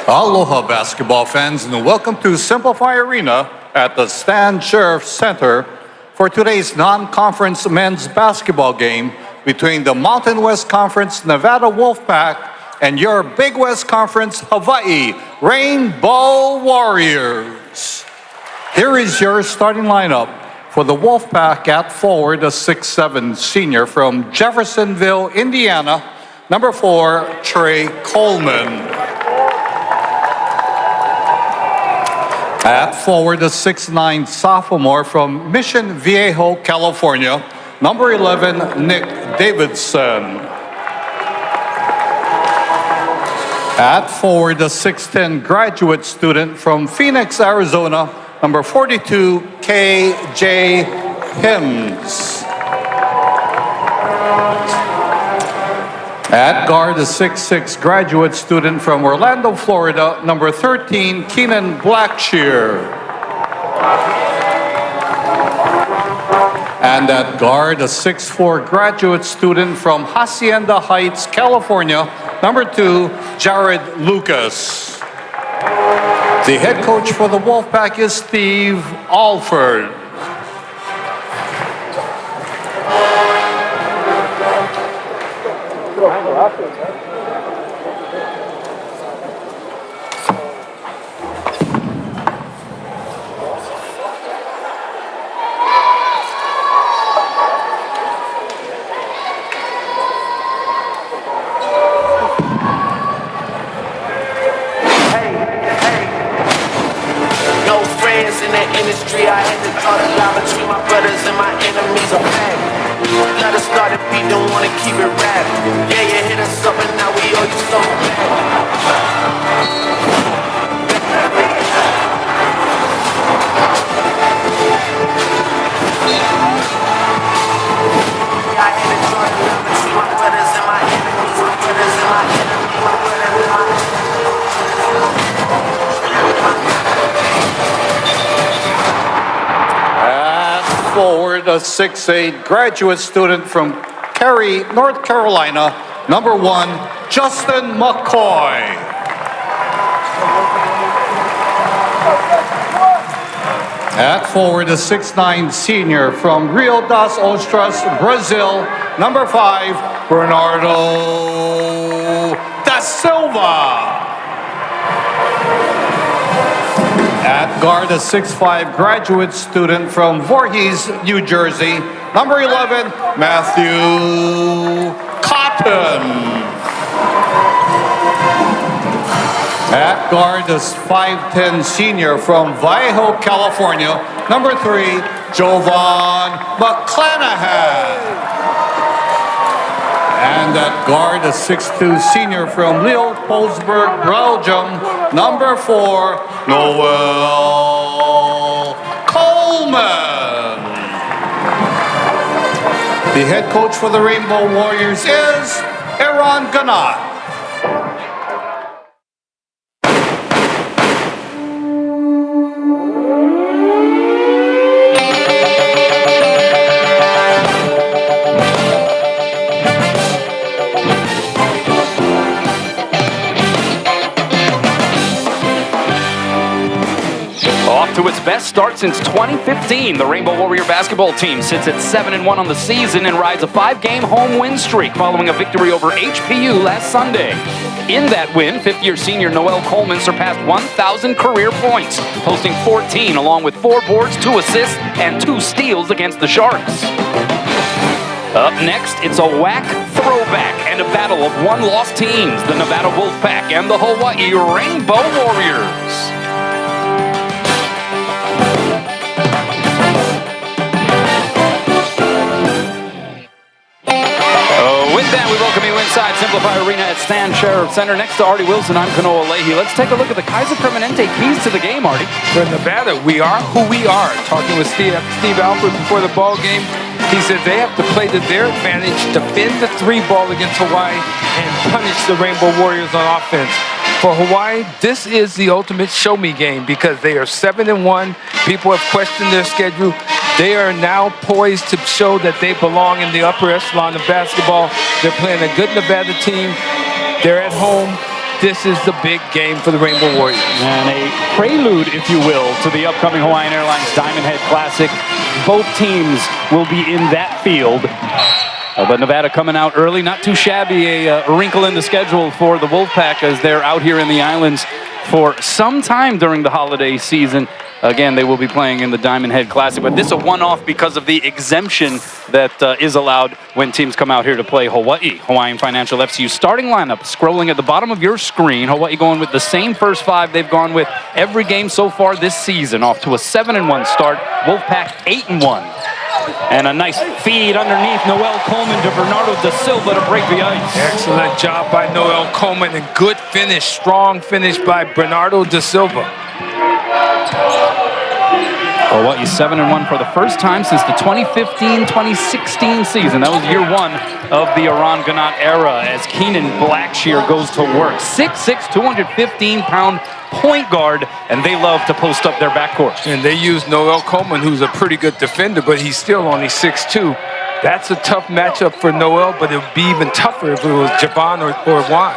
Aloha basketball fans, and welcome to Simplify Arena at the Stan Sheriff Center for today's non-conference men's basketball game between the Mountain West Conference Nevada Wolfpack and your Big West Conference Hawai'i Rainbow Warriors. Here is your starting lineup for the Wolfpack. At forward, a 6'7" senior from Jeffersonville, Indiana, number 4, Trey Coleman. At forward, a 6'9" sophomore from Mission Viejo, California, number 11, Nick Davidson. At forward, a 6'10" graduate student from Phoenix, Arizona, number 42, K.J. Hims. At guard, a 6'6" graduate student from Orlando, Florida, number 13, Keenan Blackshear. And at guard, a 6'4" graduate student from Hacienda Heights, California, number 2, Jared Lucas. The head coach for the Wolfpack is Steve Alford. Industry, I had to draw the line between my brothers and my enemies. A fact. Let us start a beat, don't wanna keep it rap. Yeah, you hit us up and now we owe you something back. I had to draw the line between my brothers and my enemies. My brothers and my enemies. My brothers and my enemies. Forward, a 6'8" graduate student from Cary, North Carolina, number 1, Justin McCoy. At forward, a 6'9" senior from Rio das Ostras, Brazil, number 5, Bernardo da Silva. At guard, a 6'5" graduate student from Voorhees, New Jersey, number 11, Matthew Cotton. At guard, a 5'10" senior from Vallejo, California, number 3, Jovan McClanahan. And at guard, a 6'2" senior from Leopoldburg, Belgium, number 4, Noel Coleman. The head coach for the Rainbow Warriors is Aaron Ganat. To its best start since 2015, the Rainbow Warrior basketball team sits at 7-1 on the season and rides a 5-game home win streak following a victory over HPU last Sunday. In that win, fifth-year senior Noel Coleman surpassed 1,000 career points, posting 14 along with 4 boards, 2 assists, and 2 steals against the Sharks. Up next, it's a whack throwback and a battle of one-loss teams, the Nevada Wolfpack and the Hawai'i Rainbow Warriors. We welcome you inside Simplify Arena at Stan Sheriff Center. Next to Artie Wilson, I'm Kanoa Leahy. Let's take a look at the Kaiser Permanente keys to the game, Artie. For Nevada, we are who we are. Talking with Steve Alford before the ball game, he said they have to play to their advantage, defend the 3 ball against Hawaii, and punish the Rainbow Warriors on offense. For Hawaii, this is the ultimate show-me game because they are 7-1. People have questioned their schedule. They are now poised to show that they belong in the upper echelon of basketball. They're playing a good Nevada team. They're at home. this is the big game for the Rainbow Warriors. And a prelude, if you will, to the upcoming Hawaiian Airlines Diamond Head Classic. Both teams will be in that field. But Nevada coming out early, not too shabby, a wrinkle in the schedule for the Wolfpack as they're out here in the islands for some time during the holiday season. Again, they will be playing in the Diamond Head Classic, but this is a one-off because of the exemption that is allowed when teams come out here to play Hawaii. Hawaiian Financial FCU starting lineup scrolling at the bottom of your screen. Hawaii going with the same first five they've gone with every game so far this season, off to a 7-1 start. Wolfpack 8-1. And a nice feed underneath Noel Coleman to Bernardo da Silva to break the ice. Excellent job by Noel Coleman and good finish, strong finish by Bernardo da Silva. Hawaii 7-1 for the first time since the 2015-2016 season. That was year one of the Aran Ganat era as Keenan Blackshear goes to work. 6'6", 215-pound point guard, and they love to post up their backcourt. And they use Noel Coleman, who's a pretty good defender, but he's still only 6'2". That's a tough matchup for Noel, but it would be even tougher if it was Javan or Juan.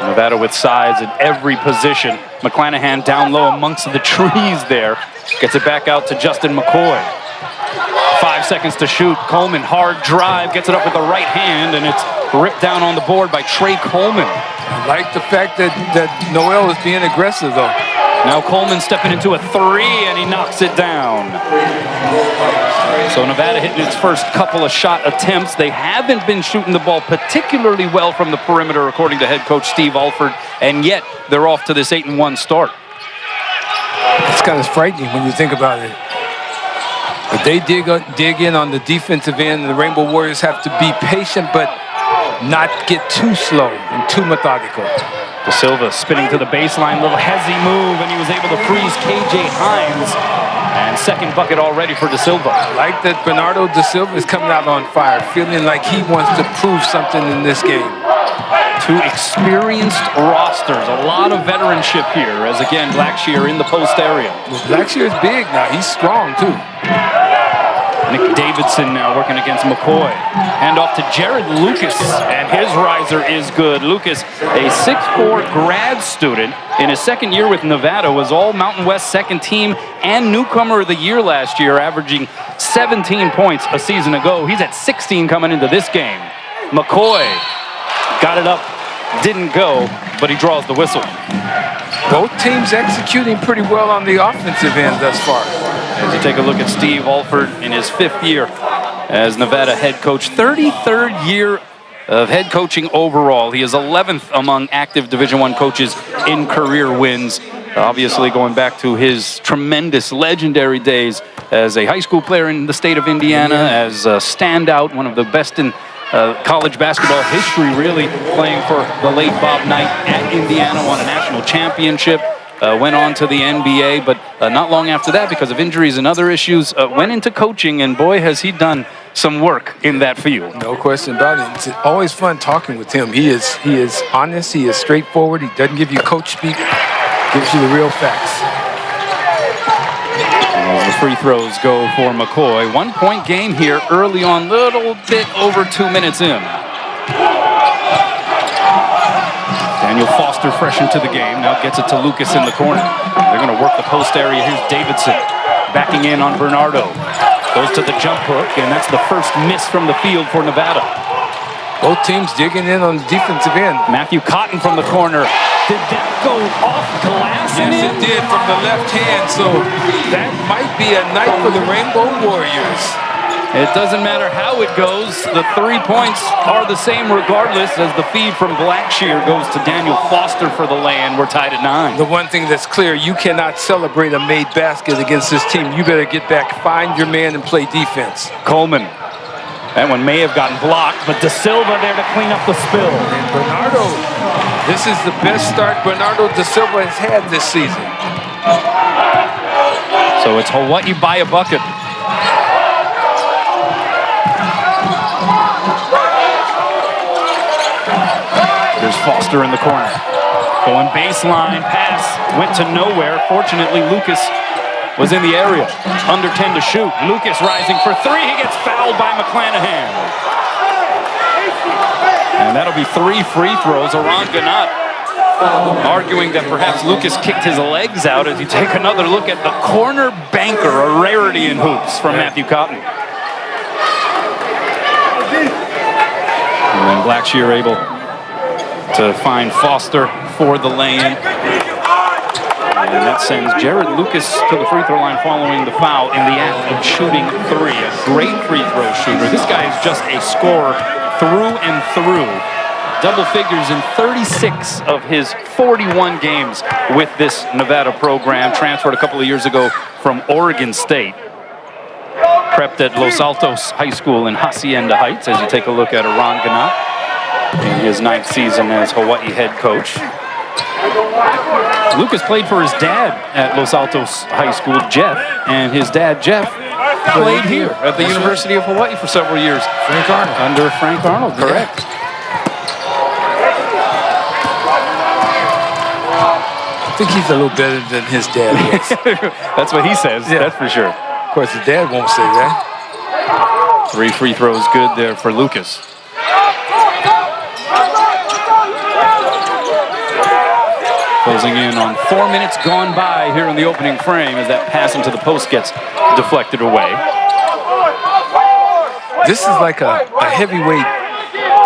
Nevada with size at every position. McClanahan down low amongst the trees there. Gets it back out to Justin McCoy. 5 seconds to shoot. Coleman, hard drive, gets it up with the right hand, and it's ripped down on the board by Trey Coleman. I like the fact that Noel is being aggressive, though. Now Coleman stepping into a three, and he knocks it down. So Nevada hitting its first couple of shot attempts. They haven't been shooting the ball particularly well from the perimeter, according to head coach Steve Alford, and yet they're off to this 8-1 start. It's kind of frightening when you think about it. But they dig in on the defensive end, and the Rainbow Warriors have to be patient, but not get too slow and too methodical. Da Silva spinning to the baseline, little hezzy move, and he was able to freeze KJ Hines. And second bucket already for Da Silva. I like that Bernardo Da Silva is coming out on fire, feeling like he wants to prove something in this game. Two experienced rosters, a lot of veteranship here, as again, Blackshear in the post area. Well, Blackshear is big now. He's strong, too. Nick Davidson now working against McCoy. Hand off to Jared Lucas, and his riser is good. Lucas, a 6'4" grad student in his second year with Nevada, was all Mountain West second team and newcomer of the year last year, averaging 17 points a season ago. He's at 16 coming into this game. McCoy got it up, didn't go, but he draws the whistle. Both teams executing pretty well on the offensive end thus far. As you take a look at Steve Alford in his 5th year as Nevada head coach, 33rd year of head coaching overall. He is 11th among active Division I coaches in career wins. Obviously going back to his tremendous, legendary days as a high school player in the state of Indiana, as a standout, one of the best in college basketball history, really, playing for the late Bob Knight at Indiana, won a national championship. Went on to the NBA, but not long after that, because of injuries and other issues, went into coaching, and boy, has he done some work in that field. No question about it. It's always fun talking with him. He is honest, he is straightforward, he doesn't give you coach speak, gives you the real facts. As the free throws go for McCoy. 1 point game here early on, little bit over 2 minutes in. Daniel Foster fresh into the game, now gets it to Lucas in the corner. They're going to work the post area. Here's Davidson backing in on Bernardo. Goes to the jump hook, and that's the first miss from the field for Nevada. Both teams digging in on the defensive end. Matthew Cotton from the corner. Did that go off glass? Yes, it did from the left hand, so that might be a night for the Rainbow Warriors. It doesn't matter how it goes. The 3 points are the same regardless, as the feed from Blackshear goes to Daniel Foster for the lay-in. We're tied at 9. The one thing that's clear, you cannot celebrate a made basket against this team. You better get back, find your man, and play defense. Coleman. That one may have gotten blocked, but Da Silva there to clean up the spill. And Bernardo, this is the best start Bernardo Da Silva has had this season. So it's Hawaii by a bucket. There's Foster in the corner. Going baseline, pass, went to nowhere. Fortunately, Lucas was in the area. Under 10 to shoot. Lucas rising for 3. He gets fouled by McClanahan. And that'll be 3 free throws. Aran Ganat arguing that perhaps Lucas kicked his legs out as you take another look at the corner banker, a rarity in hoops from Matthew Cotton. And then Blackshear able to find Foster for the lay-in. And that sends Jared Lucas to the free throw line following the foul in the act of shooting three. A great free throw shooter. This guy is just a scorer through and through. Double figures in 36 of his 41 games with this Nevada program. Transferred a couple of years ago from Oregon State. Prepped at Los Altos High School in Hacienda Heights as you take a look at Aran Ganat in his 9th season as Hawaii head coach. Lucas played for his dad at Los Altos High School, Jeff, and his dad, Jeff, played here at the University of Hawaii for several years. Frank Arnold. Under Frank Arnold, correct. Yeah. I think he's a little better than his dad was. That's what he says, Yeah. that's for sure. Of course, his dad won't say that. 3 free throws good there for Lucas. Closing in on 4 minutes gone by here in the opening frame as that pass into the post gets deflected away. This is like a heavyweight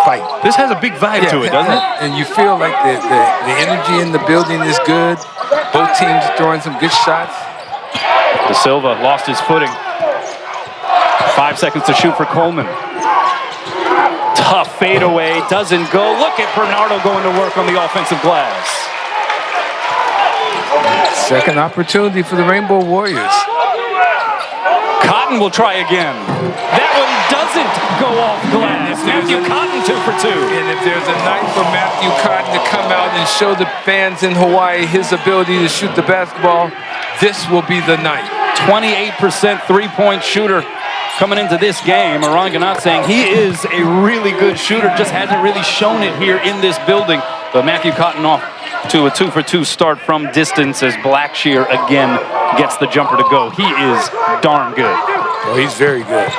fight. This has a big vibe to it, doesn't it? And you feel like the energy in the building is good. Both teams are throwing some good shots. De Silva lost his footing. 5 seconds to shoot for Coleman. Tough fadeaway, doesn't go. Look at Bernardo going to work on the offensive glass. Second opportunity for the Rainbow Warriors. Cotton will try again. That one doesn't go off glass. Matthew Cotton 2 for 2. And if there's a night for Matthew Cotton to come out and show the fans in Hawaii his ability to shoot the basketball, this will be the night. 28% three-point shooter coming into this game. Aran Ganat saying he is a really good shooter, just hasn't really shown it here in this building. But Matthew Cotton off to a 2 for 2 start from distance as Blackshear again gets the jumper to go. He is darn good. Oh, he's very good.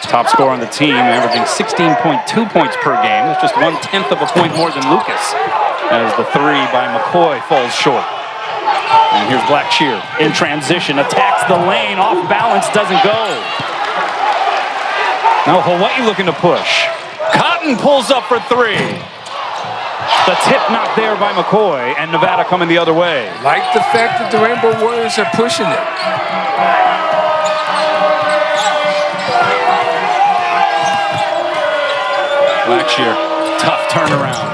Top scorer on the team, averaging 16.2 points per game. That's just 1/10 of a point more than Lucas as the 3 by McCoy falls short. And here's Blackshear in transition, attacks the lane, off balance, doesn't go. Now Hawaii looking to push. Cotton pulls up for 3. The tip not there by McCoy, and Nevada coming the other way. Like the fact that the Rainbow Warriors are pushing it. Blackshear, tough turnaround.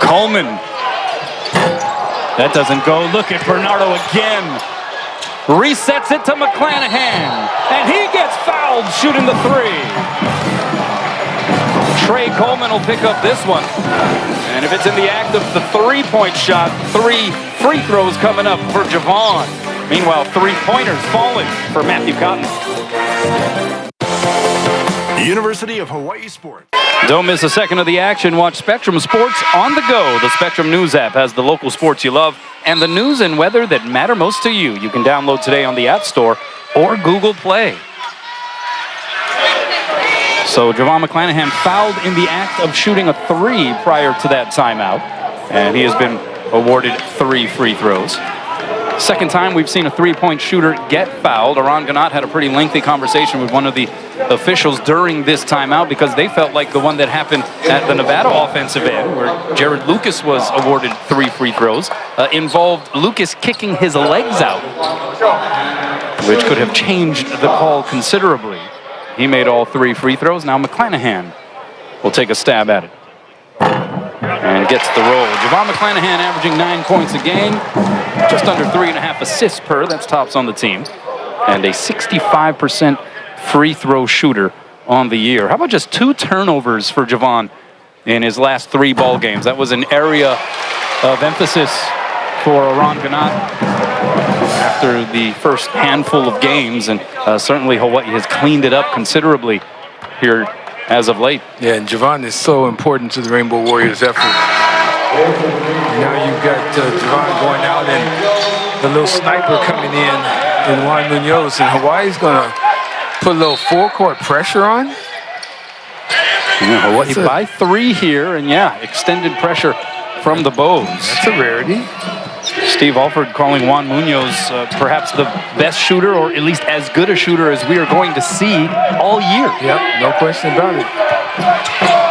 Coleman. That doesn't go. Look at Bernardo again. Resets it to McClanahan. And he gets fouled shooting the 3. Trey Coleman will pick up this one. And if it's in the act of the 3-point shot, 3 free throws coming up for Javon. Meanwhile, 3-pointers falling for Matthew Cotton. University of Hawaii Sports. Don't miss a second of the action. Watch Spectrum Sports on the go. The Spectrum News app has the local sports you love and the news and weather that matter most to you. You can download today on the App Store or Google Play. So Javon McClanahan fouled in the act of shooting a 3 prior to that timeout. And he has been awarded 3 free throws. Second time we've seen a 3-point shooter get fouled. Aran Ganat had a pretty lengthy conversation with one of the officials during this timeout because they felt like the one that happened at the Nevada offensive end, where Jared Lucas was awarded 3 free throws, involved Lucas kicking his legs out, which could have changed the call considerably. He made all 3 free throws. Now McClanahan will take a stab at it. And gets the roll. Javon McClanahan averaging 9 points a game, just under 3.5 assists per. That's tops on the team. And a 65% free throw shooter on the year. How about just 2 turnovers for Javon in his last 3 ball games? That was an area of emphasis for Aran Ganat after the first handful of games. And certainly Hawaii has cleaned it up considerably here as of late. Yeah, and Javon is so important to the Rainbow Warriors effort. Now you've got Javon going out and the little sniper coming in Juan Munoz, and Hawaii's going to put a little full court pressure on. Yeah, Hawaii by 3 here, and yeah, extended pressure from the Bows. That's a rarity. Steve Alford calling Juan Munoz perhaps the best shooter, or at least as good a shooter as we are going to see all year. Yep, no question about it.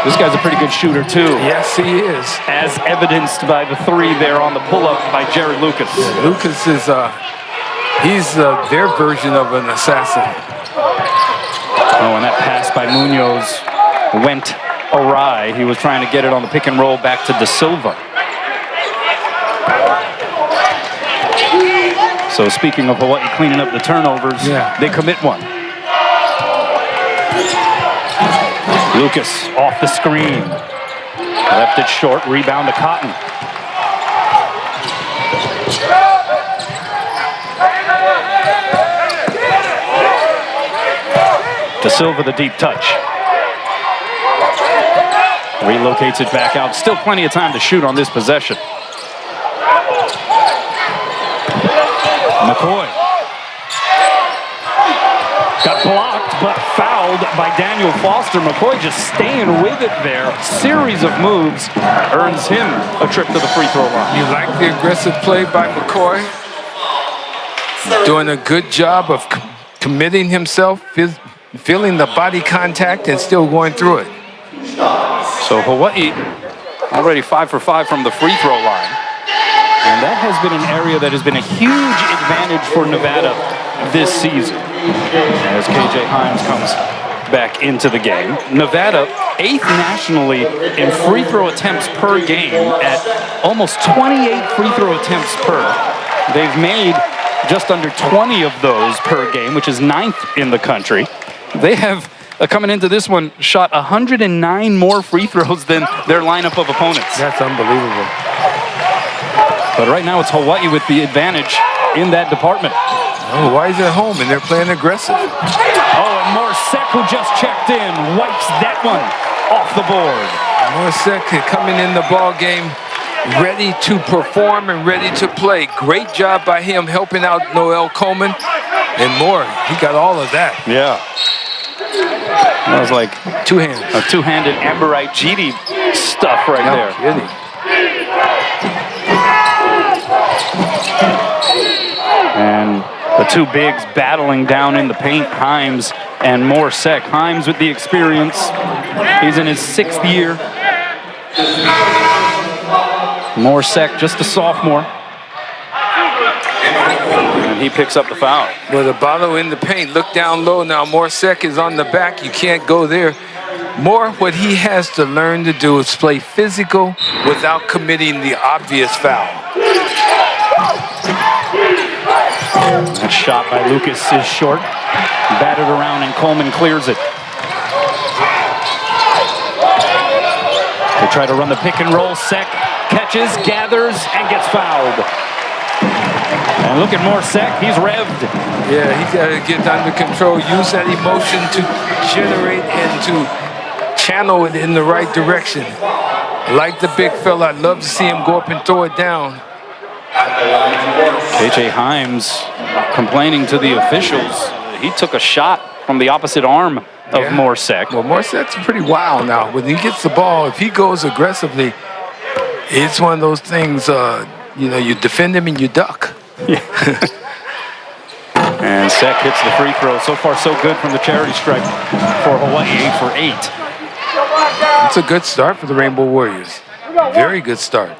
This guy's a pretty good shooter too. Yes, he is. As evidenced by the 3 there on the pull-up by Jared Lucas. Lucas is he's their version of an assassin. Oh, and that pass by Munoz went awry. He was trying to get it on the pick and roll back to Da Silva. So speaking of Hawaii cleaning up the turnovers, they commit one. Lucas off the screen. Left it short, rebound to Cotton. Da Silva, the deep touch. Relocates it back out. Still plenty of time to shoot on this possession. McCoy. Got blocked, but fouled by Daniel Foster. McCoy just staying with it there. Series of moves earns him a trip to the free throw line. You like the aggressive play by McCoy? Doing a good job of committing himself, feeling the body contact, and still going through it. So Hawaii already 5 for 5 from the free throw line. And that has been an area that has been a huge advantage for Nevada this season. As KJ Himes comes back into the game. Nevada, 8th nationally in free throw attempts per game at almost 28 free throw attempts per. They've made just under 20 of those per game, which is 9th in the country. They have, coming into this one, shot 109 more free throws than their lineup of opponents. That's unbelievable. But right now it's Hawaii with the advantage in that department. Oh, Hawaii's at home and they're playing aggressive. Oh, and Morsek, who just checked in, wipes that one off the board. Morsek coming in the ball game, ready to perform and ready to play. Great job by him helping out Noel Coleman and more. He got all of that. Yeah. That was like Two-handed. a two-handed Amberite GD stuff right there. Kidding. And the two bigs battling down in the paint, Himes and Morsek. Himes with the experience. He's in his 6th year. Morsek, just a sophomore. And he picks up the foul. With a bottle in the paint, look down low now. Morsek is on the back. You can't go there. More, what he has to learn to do is play physical without committing the obvious foul. That shot by Lucas is short. Batted around and Coleman clears it. They try to run the pick and roll. Sek catches, gathers, and gets fouled. And look at Morsek, he's revved. Yeah, he's got to get under control, use that emotion to generate and to channel it in the right direction. Like the big fella, I'd love to see him go up and throw it down. KJ Himes complaining to the officials. He took a shot from the opposite arm of Morsek. Well, Morsek's pretty wild now. When he gets the ball, if he goes aggressively, it's one of those things, you defend him and you duck. Yeah. And Sek hits the free throw. So far, so good from the charity stripe for Hawaii, 8 for 8. It's a good start for the Rainbow Warriors. Very good start.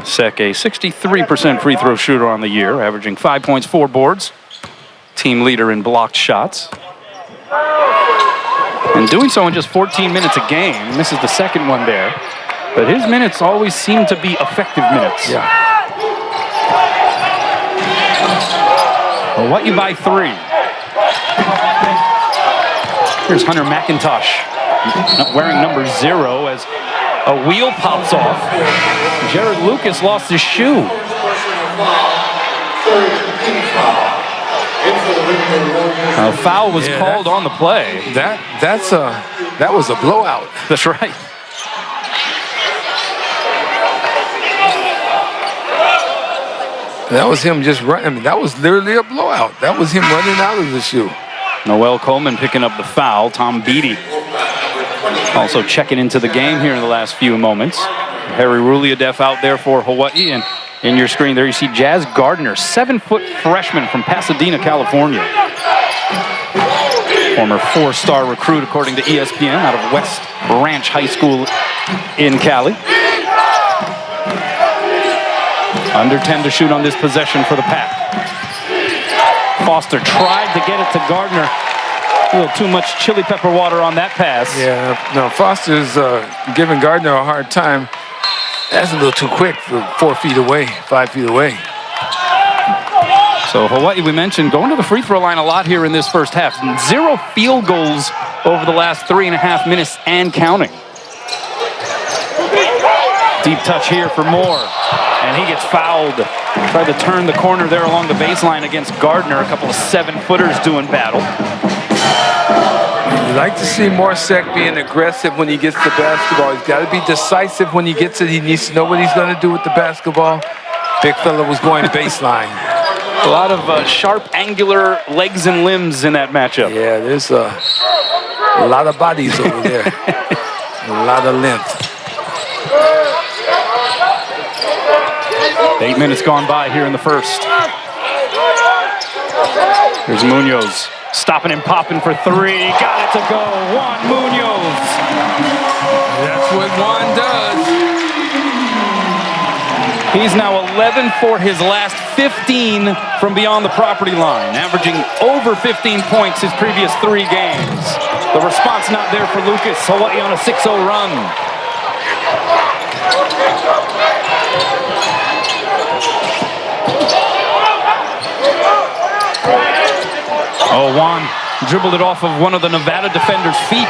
Sek, a 63% free throw shooter on the year, averaging 5 points, 4 boards. Team leader in blocked shots. And doing so in just 14 minutes a game. Misses the second one there. But his minutes always seem to be effective minutes. Yeah. Hawaii by 3. Here's Hunter McIntosh, not wearing number 0 as a wheel pops off. Jared Lucas lost his shoe. A foul was called on the play. That was a blowout. That's right. That was him just running. I mean, that was literally a blowout. That was him running out of the shoe. Noel Coleman picking up the foul. Tom Beatty also checking into the game here in the last few moments. Harry Ruliadef out there for Hawaii. And in your screen there you see Jazz Gardner, 7-foot freshman from Pasadena, California. Former 4-star recruit according to ESPN out of West Ranch High School in Cali. Under 10 to shoot on this possession for the Pack. Foster tried to get it to Gardner. A little too much chili pepper water on that pass. Yeah, no, Foster's giving Gardner a hard time. That's a little too quick for 4 feet away, 5 feet away. So Hawaii, we mentioned, going to the free throw line a lot here in this first half. 0 field goals over the last 3.5 minutes and counting. Deep touch here for Moore. And he gets fouled. Tried to turn the corner there along the baseline against Gardner. A couple of 7-footers doing battle. You like to see Morsek being aggressive when he gets the basketball. He's got to be decisive when he gets it. He needs to know what he's going to do with the basketball. Big fella was going baseline. A lot of sharp, angular legs and limbs in that matchup. Yeah, there's a lot of bodies over there. A lot of length. 8 minutes gone by here in the first. Here's Munoz. Stopping and popping for 3. Got it to go. Juan Munoz. That's what Juan does. He's now 11 for his last 15 from beyond the property line, averaging over 15 points his previous 3 games. The response not there for Lucas. Hawaii on a 6-0 run. Oh, Juan dribbled it off of one of the Nevada defenders' feet.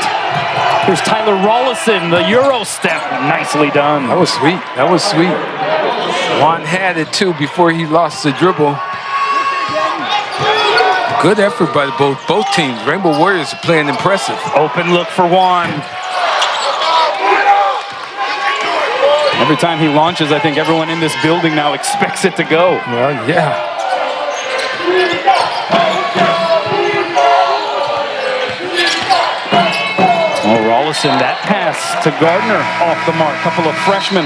Here's Tyler Rollison, the Euro step. Nicely done. That was sweet. That was sweet. Juan had it, too, before he lost the dribble. Good effort by both teams. Rainbow Warriors are playing impressive. Open look for Juan. Every time he launches, I think everyone in this building now expects it to go. Well, yeah. Oh, Rollison, that pass to Gardner off the mark. Couple of freshmen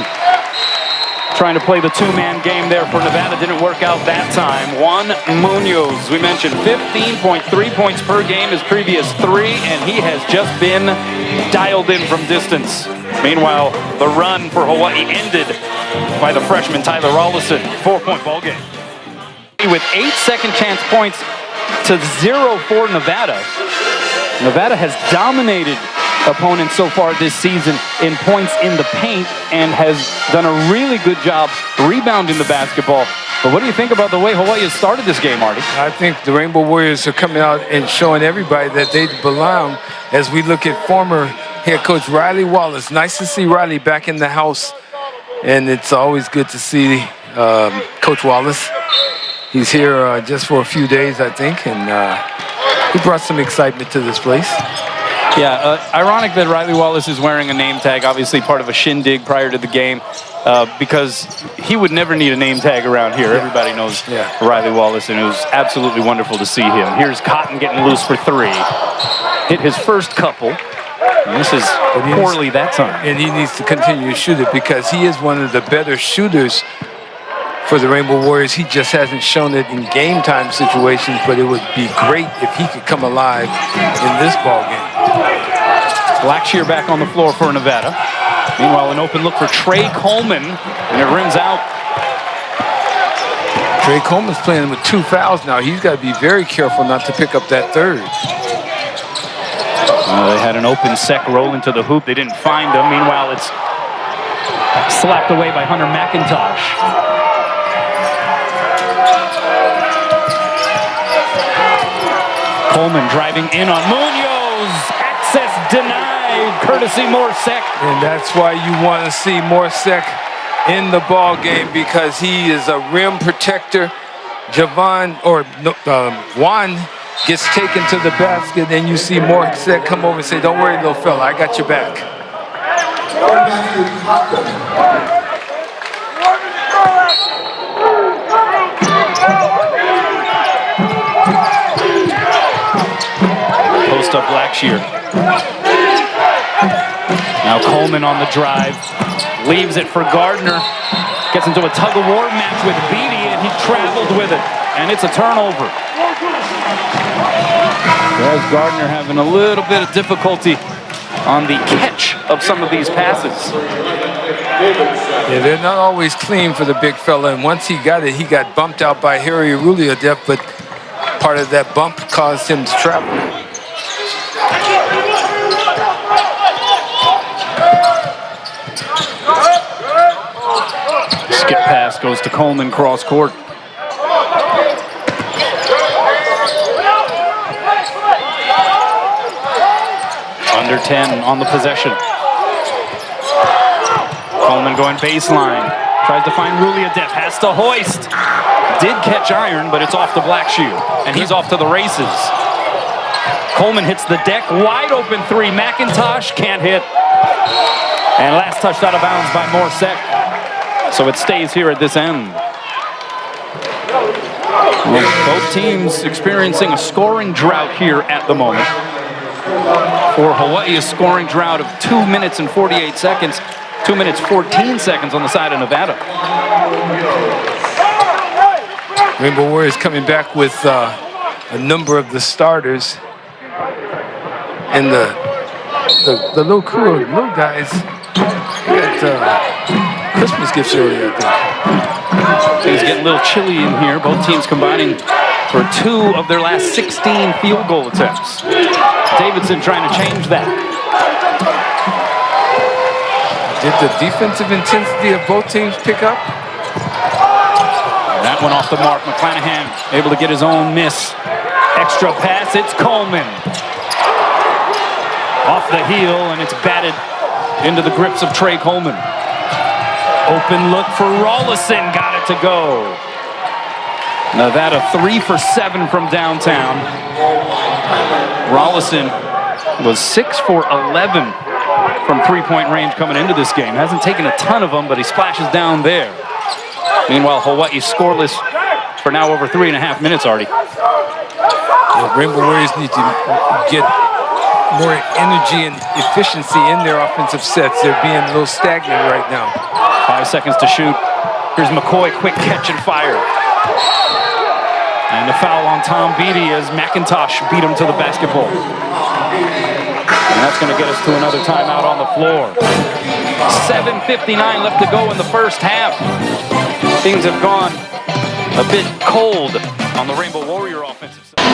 trying to play the 2-man game there for Nevada. Didn't work out that time. Juan Munoz, we mentioned 15.3 points per game his previous 3, and he has just been dialed in from distance. Meanwhile, the run for Hawaii ended by the freshman Tyler Rollison. 4-point ball game. With 8 second chance points to 0 for Nevada. Nevada has dominated opponents so far this season in points in the paint and has done a really good job rebounding the basketball. But what do you think about the way Hawaii has started this game, Artie? I think the Rainbow Warriors are coming out and showing everybody that they belong as we look at former head coach Riley Wallace. Nice to see Riley back in the house, and it's always good to see Coach Wallace. He's here just for a few days, I think, and he brought some excitement to this place. Yeah, ironic that Riley Wallace is wearing a name tag, obviously part of a shindig prior to the game, because he would never need a name tag around here. Everybody knows Riley Wallace, and it was absolutely wonderful to see him. Here's Cotton getting loose for 3. Hit his first couple, and this is poorly that time. And he needs to continue to shoot it because he is one of the better shooters for the Rainbow Warriors. He just hasn't shown it in game time situations, but it would be great if he could come alive in this ball game. Blackshear back on the floor for Nevada. Meanwhile, an open look for Trey Coleman, and it rims out. Trey Coleman's playing with 2 fouls now. He's got to be very careful not to pick up that 3rd. They had an open sec roll into the hoop. They didn't find him. Meanwhile, it's slapped away by Hunter McIntosh. Coleman driving in on Munoz. Access denied, courtesy Morsek. And that's why you want to see Morsek in the ball game, because he is a rim protector. Juan gets taken to the basket, and you see Morsek come over and say, "Don't worry, little fella, I got your back." Blackshear. Now Coleman on the drive. Leaves it for Gardner. Gets into a tug-of-war match with Beatty, and he traveled with it. And it's a turnover. There's Gardner having a little bit of difficulty on the catch of some of these passes. Yeah, they're not always clean for the big fella, and once he got it, he got bumped out by Harry Ruliadef, but part of that bump caused him to travel. Skip pass goes to Coleman, cross court. Under 10 on the possession. Coleman going baseline. Tries to find Ruliadef. Has to hoist. Did catch iron, but it's off the Blackshear. And he's off to the races. Coleman hits the deck. Wide open three. McIntosh can't hit. And last touched out of bounds by Morsek. So it stays here at this end. Well, both teams experiencing a scoring drought here at the moment. For Hawaii, a scoring drought of 2 minutes and 48 seconds. 2 minutes, 14 seconds on the side of Nevada. Rainbow Warriors coming back with a number of the starters. And the little crew, little guys, got Christmas gifts earlier, I think. Things get a little chilly in here. Both teams combining for 2 of their last 16 field goal attempts. Davidson trying to change that. Did the defensive intensity of both teams pick up? That one off the mark. McClanahan able to get his own miss. Extra pass. It's Coleman. Off the heel, and it's batted into the grips of Trey Coleman. Open look for Rollison. Got it to go. Nevada 3 for 7 from downtown. Rollison was 6 for 11 from three-point range coming into this game. Hasn't taken a ton of them, but he splashes down there. Meanwhile, Hawaii scoreless for now over 3.5 minutes already. The Rainbow Warriors need to get more energy and efficiency in their offensive sets. They're being a little stagnant right now. 5 seconds to shoot. Here's McCoy, quick catch and fire. And a foul on Tom Beatty as McIntosh beat him to the basketball. And that's going to get us to another timeout on the floor. 7:59 left to go in the first half. Things have gone a bit cold on the Rainbow Warrior offensive side.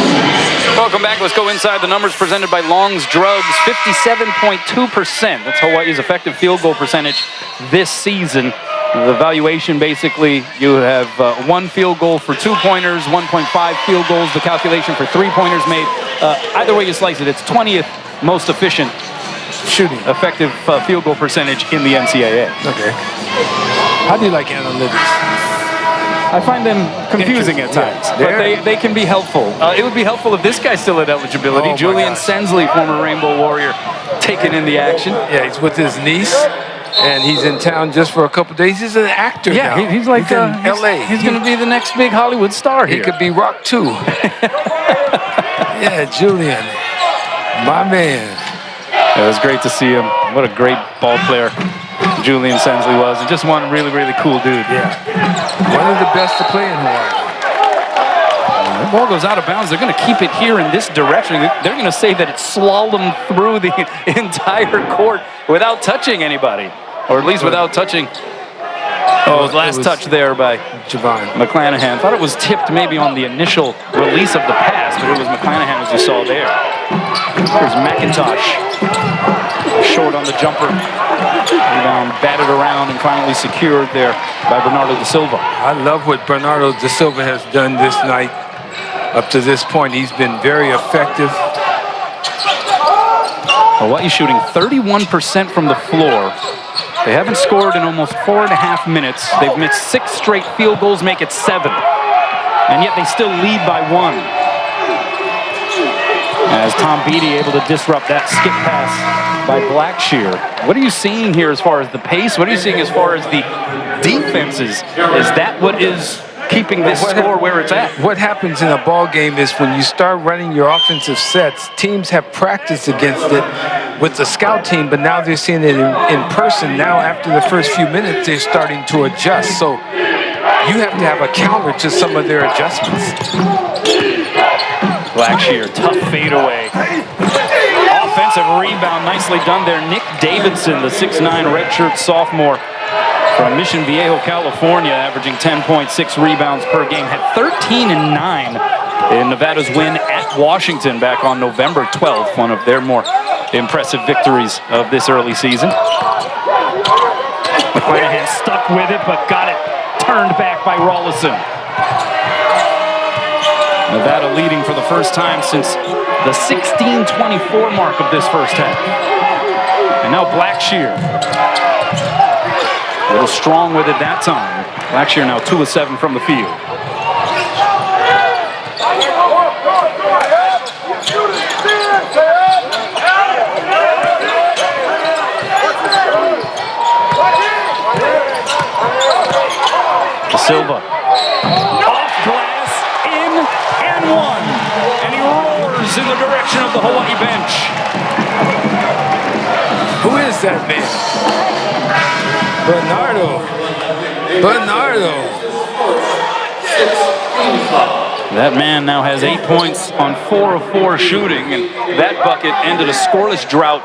Welcome back. Let's go inside the numbers presented by Long's Drugs. 57.2%. That's Hawaii's effective field goal percentage this season. The valuation, basically, you have 1 field goal for 2-pointers, 1.5 field goals. The calculation for 3-pointers made. Either way you slice it, it's 20th most efficient shooting effective field goal percentage in the NCAA. Okay. How do you like analytics? I find them confusing at times, but they can be helpful. It would be helpful if this guy still had eligibility. Oh, Julian Sensley, former Rainbow Warrior, taking in the action. Yeah, he's with his niece, and he's in town just for a couple days. He's an actor now. He's like he's in L.A. He's going to be the next big Hollywood star here. He could be Rock too. Yeah, Julian, my man. It was great to see him. What a great ball player Julian Sensley was, and just one really, really cool dude. Yeah, one of the best to play in Hawaii. The ball goes out of bounds. They're going to keep it here in this direction. They're going to say that it slalomed through the entire court without touching anybody, or at least without touching. Oh, last touch there by Javon McClanahan. Thought it was tipped maybe on the initial release of the pass, but it was McClanahan, as you saw there. Here's McIntosh. Short on the jumper. Rebound batted around and finally secured there by Bernardo da Silva. I love what Bernardo da Silva has done this night. Up to this point, he's been very effective. Hawaii shooting 31% from the floor. They haven't scored in almost 4.5 minutes. They've missed 6 straight field goals, make it 7. And yet they still lead by 1. As Tom Beatty able to disrupt that skip pass by Blackshear. What are you seeing here as far as the pace? What are you seeing as far as the defenses? Is that what is keeping this score where it's at. What happens in a ball game is when you start running your offensive sets, teams have practiced against it with the scout team, but now they're seeing it in person. Now, after the first few minutes, they're starting to adjust. So you have to have a counter to some of their adjustments. Blackshear, tough fadeaway. Offensive rebound, nicely done there. Nick Davidson, the 6'9" redshirt sophomore from Mission Viejo, California, averaging 10.6 rebounds per game, had 13 and 9 in Nevada's win at Washington back on November 12th, one of their more impressive victories of this early season. McClanahan stuck with it, but got it turned back by Rollison. Nevada leading for the first time since the 16:24 mark of this first half. And now Blackshear. A little strong with it that time. Blackshear now 2 of 7 from the field. De Silva. Off glass, in and one. And he roars in the direction of the Hawaii bench. Who is that man? Bernardo. That man now has 8 points on 4 of 4 shooting, and that bucket ended a scoreless drought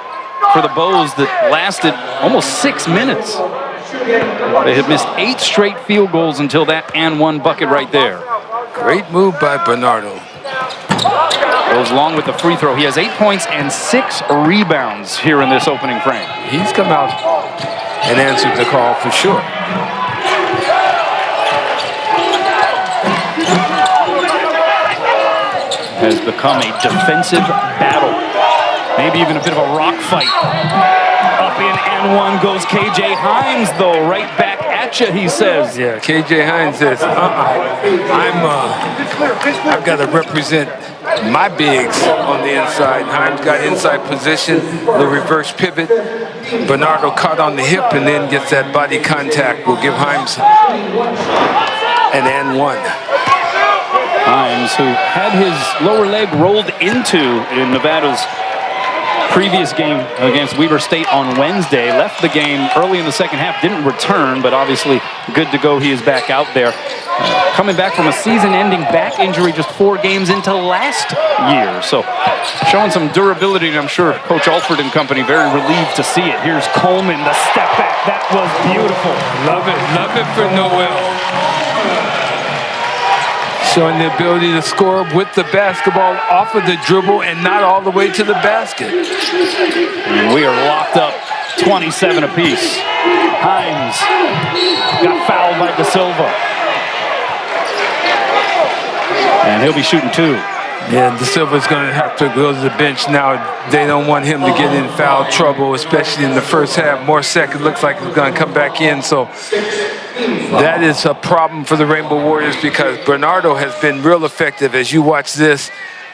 for the Bows that lasted almost 6 minutes. They had missed 8 straight field goals until that and one bucket right there. Great move by Bernardo. Goes along with the free throw. He has 8 points and 6 rebounds here in this opening frame. He's come out and answered the call for sure. Has become a defensive battle. Maybe even a bit of a rock fight. Up in and one goes KJ Hines, though, right back at you, he says. Yeah, KJ Hines says, I've got to represent my bigs on the inside. Hines got inside position, the reverse pivot. Bernardo caught on the hip and then gets that body contact. Will give Hines an and one. Hines, who had his lower leg rolled into in Nevada's previous game against Weber State on Wednesday, left the game early in the second half, didn't return, but obviously good to go. He is back out there. Coming back from a season-ending back injury just 4 games into last year. So showing some durability, and I'm sure Coach Alford and company very relieved to see it. Here's Coleman, the step back. That was beautiful. Love it for Noel. Showing the ability to score with the basketball off of the dribble and not all the way to the basket. And we are locked up 27 apiece. Hines got fouled by De Silva. And he'll be shooting 2. Yeah, De Silva's going to have to go to the bench now. They don't want him to get in foul trouble, especially in the first half. Morsek, it looks like he's going to come back in. So that is a problem for the Rainbow Warriors because Bernardo has been real effective. As you watch this,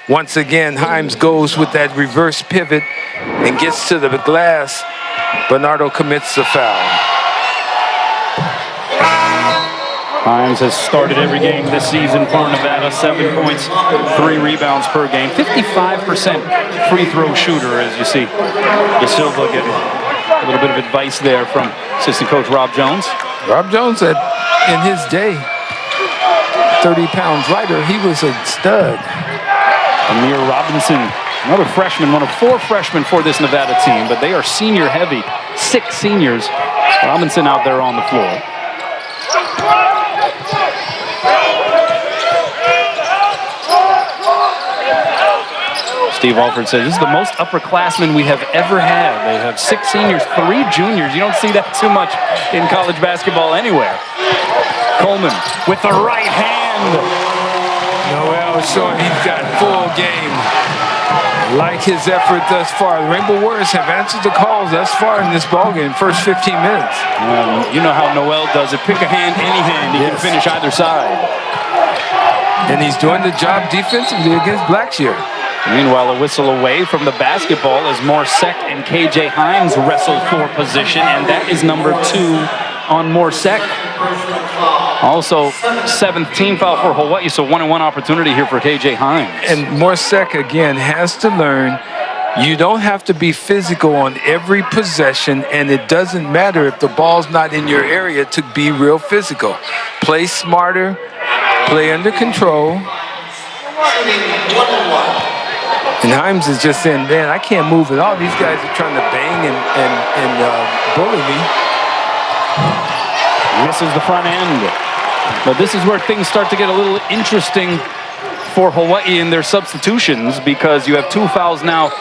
once again, Hines goes with that reverse pivot and gets to the glass. Bernardo commits the foul. Hines has started every game this season for Nevada. 7 points, 3 rebounds per game. 55% free throw shooter, as you see. De Silva getting a little bit of advice there from assistant coach Rob Jones. Rob Jones, in his day, 30 pounds lighter, he was a stud. Amir Robinson, another freshman, one of 4 freshmen for this Nevada team, but they are senior heavy. 6 seniors. Robinson out there on the floor. Steve Alford says, this is the most upperclassmen we have ever had. They have 6 seniors, 3 juniors. You don't see that too much in college basketball anywhere. Coleman with the right hand. Noel showing he's got full game. Like his effort thus far. The Rainbow Warriors have answered the calls thus far in this ballgame, first 15 minutes. You know how Noel does it. Pick a hand, any hand. He can finish either side. And he's doing the job defensively against Blackshear. Meanwhile, a whistle away from the basketball as Morsek and KJ Hines wrestle for position, and that is number 2 on Morsek. Also, 7th team foul for Hawaii, so 1-on-1 opportunity here for KJ Hines. And Morsek, again, has to learn you don't have to be physical on every possession, and it doesn't matter if the ball's not in your area to be real physical. Play smarter, play under control. And Himes is just saying, man, I can't move at all. These guys are trying to bang and bully me. Misses the front end. But this is where things start to get a little interesting for Hawaii in their substitutions, because you have 2 fouls now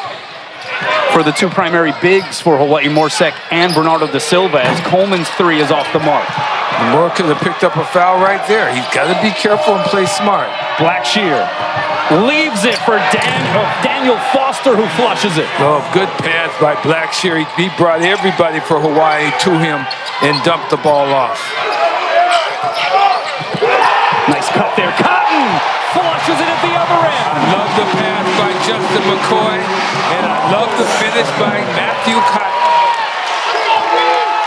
for the 2 primary bigs for Hawaii, Morsek and Bernardo da Silva, as Coleman's 3 is off the mark. Moore could have picked up a foul right there. He's got to be careful and play smart. Blackshear leaves it for Daniel Foster, who flushes it. Oh, good pass by Blackshear. He brought everybody for Hawaii to him and dumped the ball off. Nice cut there. Cotton flushes it at the other end. I love the pass by Justin McCoy, and I love the finish by Matthew Cotton.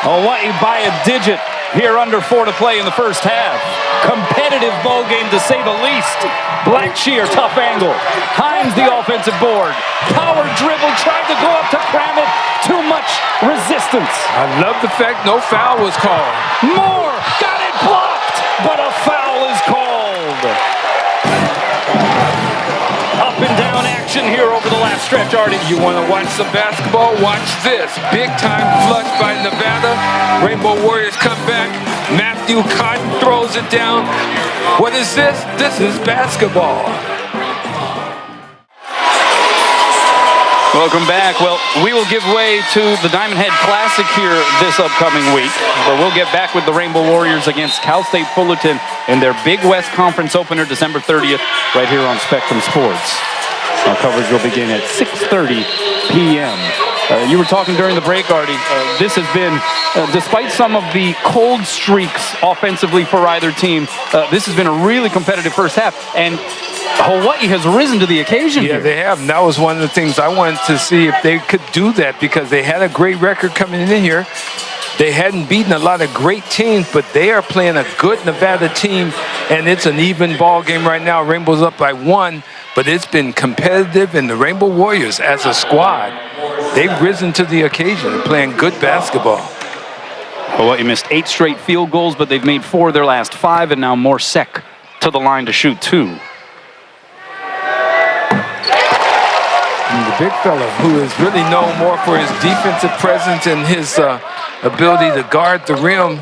Hawaii by a digit here, under 4 to play in the first half. Competitive ball game, to say the least. Blackshear, tough angle. Himes the offensive board. Power dribble, tried to go up to cram it. Too much resistance. I love the fact no foul was called. Moore got it blocked, but a foul is called. Up and down action here over the last stretch, Artie. You want to watch some basketball? Watch this. Big time flush by Nevada. Rainbow Warriors come back. Matthew Cotton throws it down. What is this? This is basketball. Welcome back. Well, we will give way to the Diamond Head Classic here this upcoming week, but we'll get back with the Rainbow Warriors against Cal State Fullerton in their Big West Conference opener December 30th right here on Spectrum Sports. Our coverage will begin at 6:30 p.m. You were talking during the break, Artie. This has been, despite some of the cold streaks offensively for either team, this has been a really competitive first half, and Hawaii has risen to the occasion here. Yeah, they have. And that was one of the things I wanted to see if they could do that, because they had a great record coming in here. They hadn't beaten a lot of great teams, but they are playing a good Nevada team, and it's an even ball game right now. Rainbow's up by 1, but it's been competitive, and the Rainbow Warriors, as a squad, they've risen to the occasion. They're playing good basketball. Hawaii missed 8 straight field goals, but they've made 4 of their last 5, and now Morsek to the line to shoot 2. And the big fella, who is really known more for his defensive presence and his ability to guard the rim,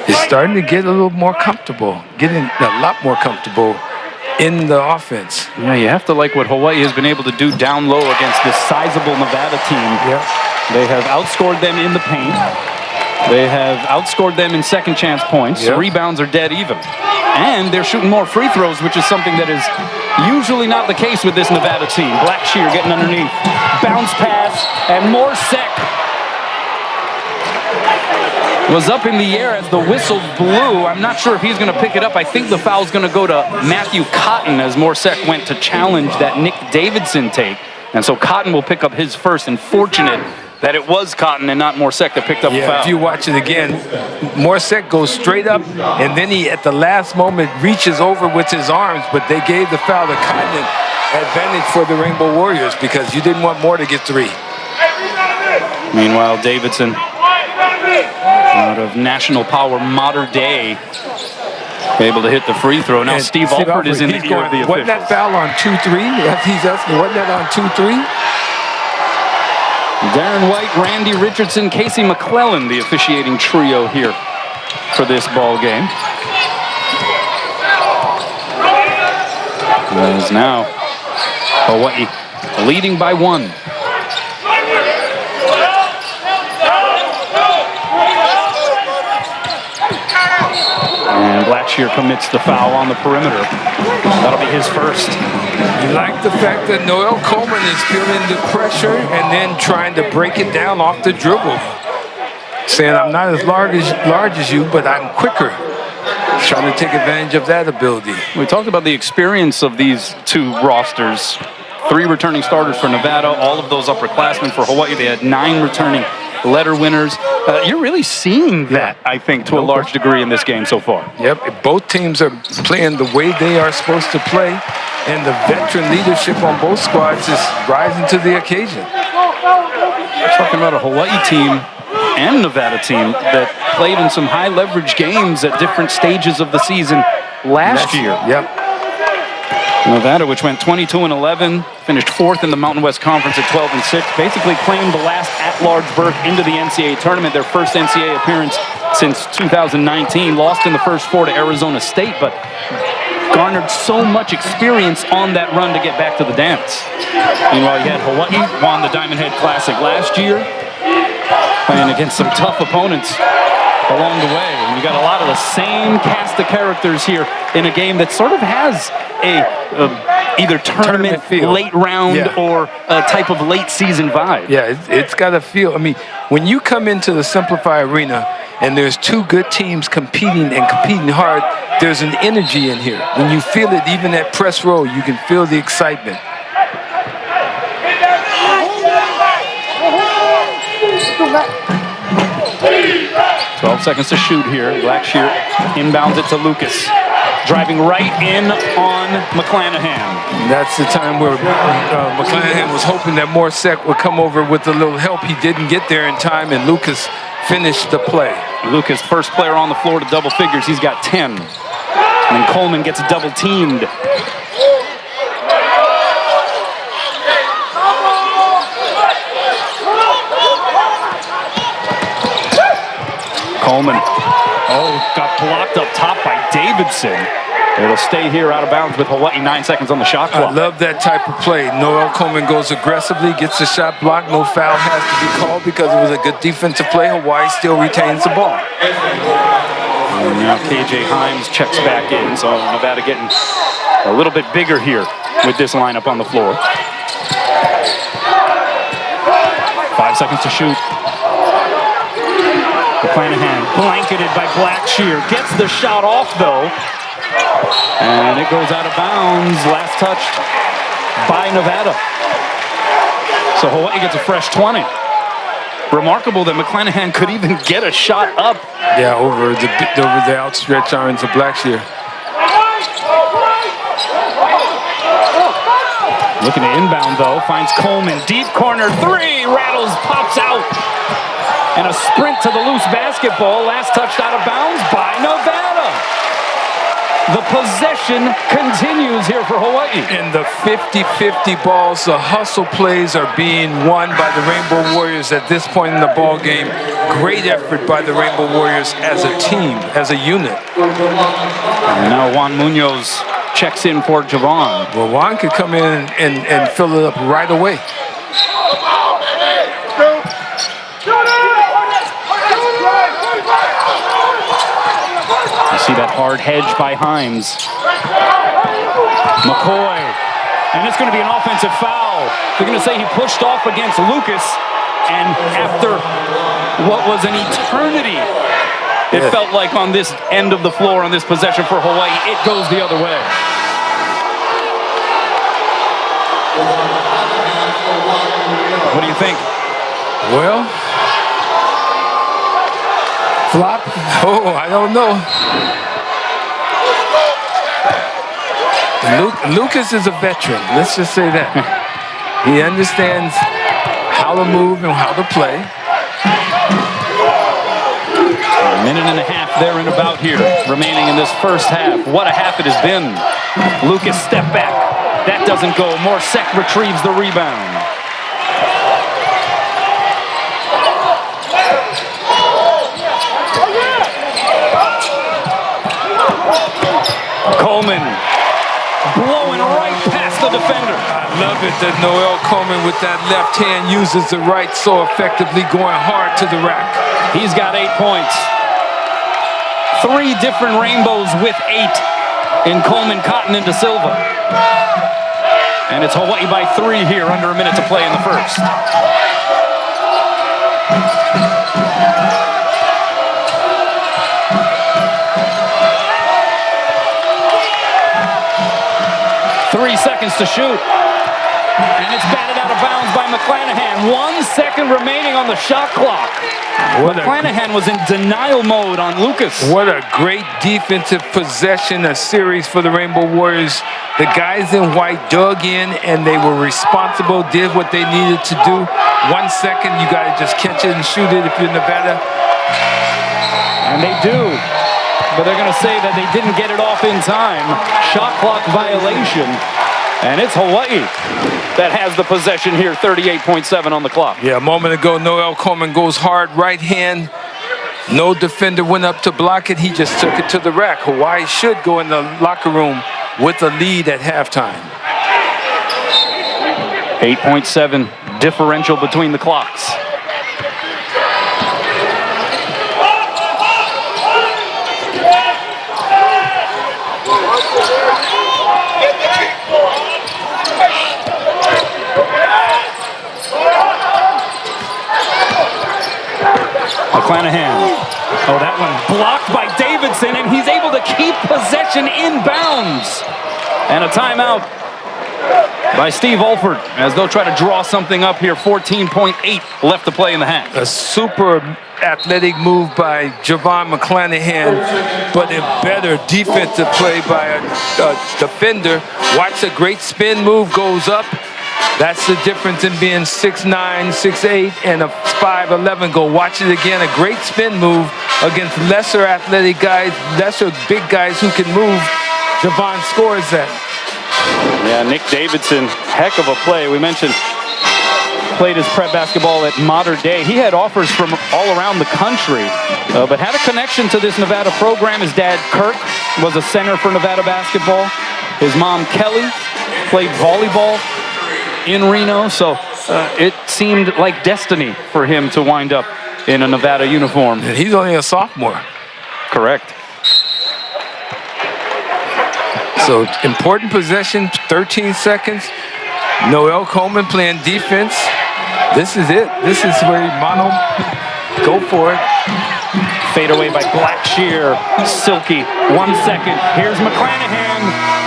is starting to get a little more comfortable, getting a lot more comfortable in the offense. Yeah, you have to like what Hawaii has been able to do down low against this sizable Nevada team. Yeah. They have outscored them in the paint. They have outscored them in second chance points. Yep. Rebounds are dead even. And they're shooting more free throws, which is something that is usually not the case with this Nevada team. Blackshear getting underneath. Bounce pass, and Morsek was up in the air as the whistle blew. I'm not sure if he's going to pick it up. I think the foul's going to go to Matthew Cotton as Morsek went to challenge that Nick Davidson take. And so Cotton will pick up his first, and fortunate that it was Cotton and not Morsek that picked up the foul. If you watch it again, Morsek goes straight up, and then he, at the last moment, reaches over with his arms, but they gave the foul to Cotton. Advantage for the Rainbow Warriors, because you didn't want Moore to get 3. Meanwhile, Davidson, out of National Power Modern Day, able to hit the free throw. Now And Steve Alford is in the ear of the wasn't officials. that foul on 2-3? He's asking, wasn't that on 2-3? Darren White, Randy Richardson, Casey McClellan, the officiating trio here for this ball game. As now Hawaii leading by 1. And Blackshear commits the foul on the perimeter. That'll be his first. You like the fact that Noel Coleman is feeling the pressure and then trying to break it down off the dribble. Saying, I'm not as large as you, but I'm quicker. Trying to take advantage of that ability. We talked about the experience of these 2 rosters. 3 returning starters for Nevada, all of those upperclassmen for Hawaii. They had 9 returning letter winners. You're really seeing that, I think, to a large degree in this game so far. Yep, both teams are playing the way they are supposed to play, and the veteran leadership on both squads is rising to the occasion. We're talking about a Hawaii team and Nevada team that played in some high leverage games at different stages of the season last year. Yep. Nevada, which went 22-11, finished 4th in the Mountain West Conference at 12-6, basically claimed the last at-large berth into the NCAA tournament, their first NCAA appearance since 2019, lost in the first 4 to Arizona State, but garnered so much experience on that run to get back to the dance. Meanwhile, you had Hawaii, won the Diamond Head Classic last year, playing against some tough opponents along the way. And you got a lot of the same cast of characters here in a game that sort of has a either tournament feel, late round or a type of late season vibe. Yeah, it's got a feel. I mean, when you come into the Simplify Arena and there's two good teams competing and competing hard, there's an energy in here. When you feel it, even at press row, you can feel the excitement. "12 seconds to shoot here. Blackshear inbounds it to Lucas. Driving right in on McClanahan. That's the time where McClanahan was hoping that Morsek would come over with a little help. He didn't get there in time, and Lucas finished the play. Lucas, first player on the floor to double figures. He's got 10. And then Coleman gets double teamed. Coleman, got blocked up top by Davidson. It'll stay here out of bounds with Hawaii, 9 seconds on the shot clock. I love that type of play. Noel Coleman goes aggressively, gets the shot blocked. No foul has to be called because it was a good defensive play. Hawaii still retains the ball. And now KJ Himes checks back in, so Nevada getting a little bit bigger here with this lineup on the floor. 5 seconds to shoot. McClanahan blanketed by Blackshear. Gets the shot off, though. And it goes out of bounds. Last touched by Nevada. So Hawaii gets a fresh 20. Remarkable that McClanahan could even get a shot up. Yeah, over the outstretched arms of Blackshear. Looking to inbound, though. Finds Coleman. Deep corner three. Rattles, pops out. And a sprint to the loose basketball. Last touched out of bounds by Nevada. The possession continues here for Hawaii. In the 50-50 balls, the hustle plays are being won by the Rainbow Warriors at this point in the ball game. Great effort by the Rainbow Warriors as a team, as a unit. And now Juan Munoz checks in for Javon. Well, Juan could come in and fill it up right away. You see that hard hedge by Himes. McCoy. And it's going to be an offensive foul. They're going to say he pushed off against Lucas. And after what was an eternity, it felt like on this end of the floor, on this possession for Hawaii, it goes the other way. What do you think? Well, flop? Oh, I don't know. Lucas is a veteran. Let's just say that. He understands how to move and how to play. A minute and a half there and about here remaining in this first half. What a half it has been. Lucas step back. That doesn't go. Morsek retrieves the rebound. Coleman blowing right past the defender. I love it that Noel Coleman with that left hand uses the right so effectively, going hard to the rack. He's got 8 points. 3 different rainbows with 8 in Coleman, Cotton, and De Silva. And it's Hawaii by 3 here, under a minute to play in the first. Seconds to shoot. And it's batted out of bounds by McClanahan. 1 second remaining on on the shot clock. McClanahan was in denial mode on Lucas. What a great defensive possession, a series for the Rainbow Warriors. The guys in white dug in, and they were responsible, did what they needed to do. 1 second, you got to just catch it and shoot it if you're Nevada. And they do. But they're going to say that they didn't get it off in time. Shot clock violation. And it's Hawaii that has the possession here, 38.7 on the clock. Yeah, a moment ago, Noel Coleman goes hard, right hand. No defender went up to block it. He just took it to the rack. Hawaii should go in the locker room with a lead at halftime. 8.7 differential between the clocks. McClanahan. Oh, that one blocked by Davidson, and he's able to keep possession in bounds. And a timeout by Steve Alford as they'll try to draw something up here. 14.8 left to play in the half. A super athletic move by Javon McClanahan, but a better defensive play by a defender. Watch a great spin move, goes up. That's the difference in being 6'9", 6'8", and a 5'11". Go watch it again. A great spin move against lesser athletic guys, lesser big guys who can move. Javon scores that. Yeah, Nick Davidson, heck of a play. We mentioned played his prep basketball at Modern Day. He had offers from all around the country, but had a connection to this Nevada program. His dad, Kirk, was a center for Nevada basketball. His mom, Kelly, played volleyball in Reno, so it seemed like destiny for him to wind up in a Nevada uniform. And he's only a sophomore. Correct. So important possession, 13 seconds. Noel Coleman playing defense. This is it. This is where Mānoa go for it. Fade away by Blackshear. Silky, 1 second. Here's McClanahan.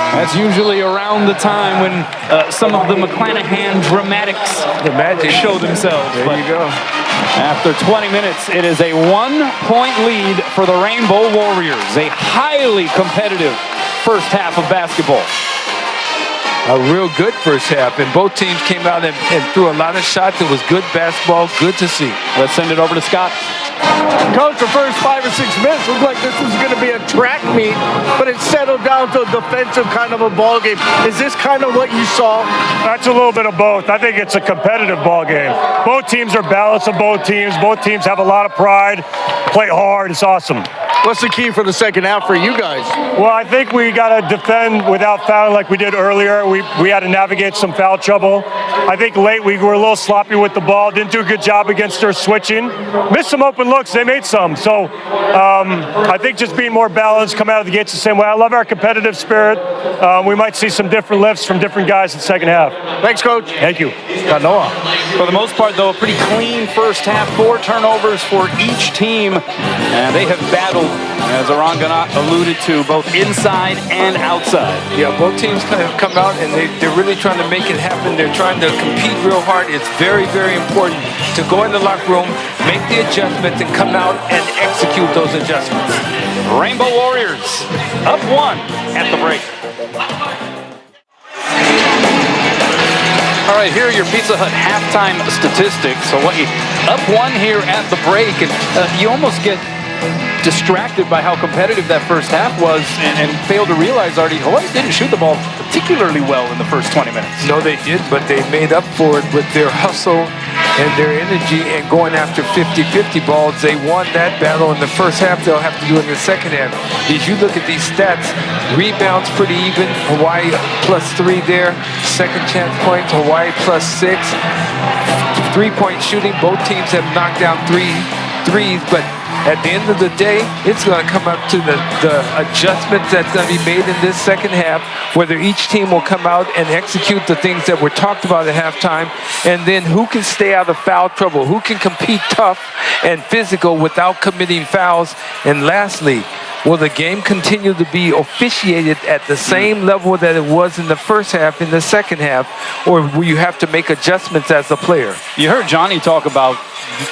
That's usually around the time when some of the McClanahan dramatics show themselves. There you go. After 20 minutes, it is a 1-point lead for the Rainbow Warriors. A highly competitive first half of basketball. A real good first half, and both teams came out and threw a lot of shots. It was good basketball, good to see. Let's send it over to Scott. Coach, the first 5 or 6 minutes looked like this was going to be a track meet, but it settled down to a defensive kind of a ball game. Is this kind of what you saw? That's a little bit of both. I think it's a competitive ball game. Both teams are balanced of both teams. Both teams have a lot of pride, play hard. It's awesome. What's the key for the second half for you guys? Well, I think we got to defend without fouling like we did earlier. We had to navigate some foul trouble. I think late we were a little sloppy with the ball. Didn't do a good job against their switching. Missed some open looks. They made some. So I think just being more balanced, come out of the gates the same way. I love our competitive spirit. We might see some different lifts from different guys in the second half. Thanks, Coach. Thank you. Mānoa. For the most part, though, a pretty clean first half. 4 turnovers for each team. And they have battled, as Arangana alluded to, both inside and outside. Yeah, both teams kind of come out and they're really trying to make it happen. They're trying to compete real hard. It's very, very important to go in the locker room, make the adjustments, and come out and execute those adjustments. Rainbow Warriors up 1 at the break. All right, here are your Pizza Hut halftime statistics. Hawaii up 1 here at the break, and you almost get distracted by how competitive that first half was and failed to realize, Artie, Hawaii didn't shoot the ball particularly well in the first 20 minutes. No, they did, but they made up for it with their hustle and their energy and going after 50-50 balls. They won that battle in the first half. They'll have to do it in the second half. As you look at these stats, rebounds pretty even. Hawaii +3 there. Second chance points, Hawaii +6. 3-point shooting, both teams have knocked down threes, but at the end of the day, it's going to come up to the adjustments that's going to be made in this second half, whether each team will come out and execute the things that were talked about at halftime, and then who can stay out of foul trouble, who can compete tough and physical without committing fouls, and lastly, Will the game continue to be officiated at the same level that it was in the first half, in the second half, or will you have to make adjustments as a player? You heard Johnny talk about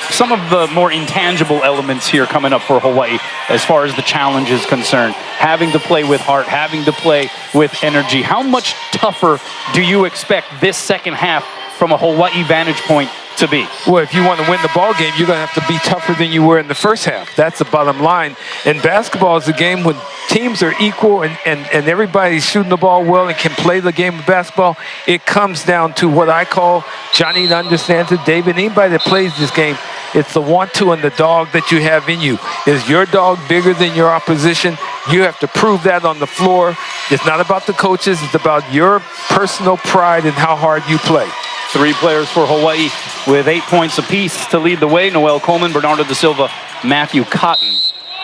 some of the more intangible elements here coming up for Hawaii as far as the challenge is concerned. Having to play with heart, having to play with energy. How much tougher do you expect this second half from a Hawaii vantage point to be? Well, if you want to win the ball game, you're going to have to be tougher than you were in the first half. That's the bottom line. And basketball is a game when teams are equal and everybody's shooting the ball well and can play the game of basketball. It comes down to what I call, Johnny understands it, David, anybody that plays this game, it's the want-to and the dog that you have in you. Is your dog bigger than your opposition? You have to prove that on the floor. It's not about the coaches. It's about your personal pride and how hard you play. 3 players for Hawaii with 8 points apiece to lead the way. Noel Coleman, Bernardo da Silva, Matthew Cotton.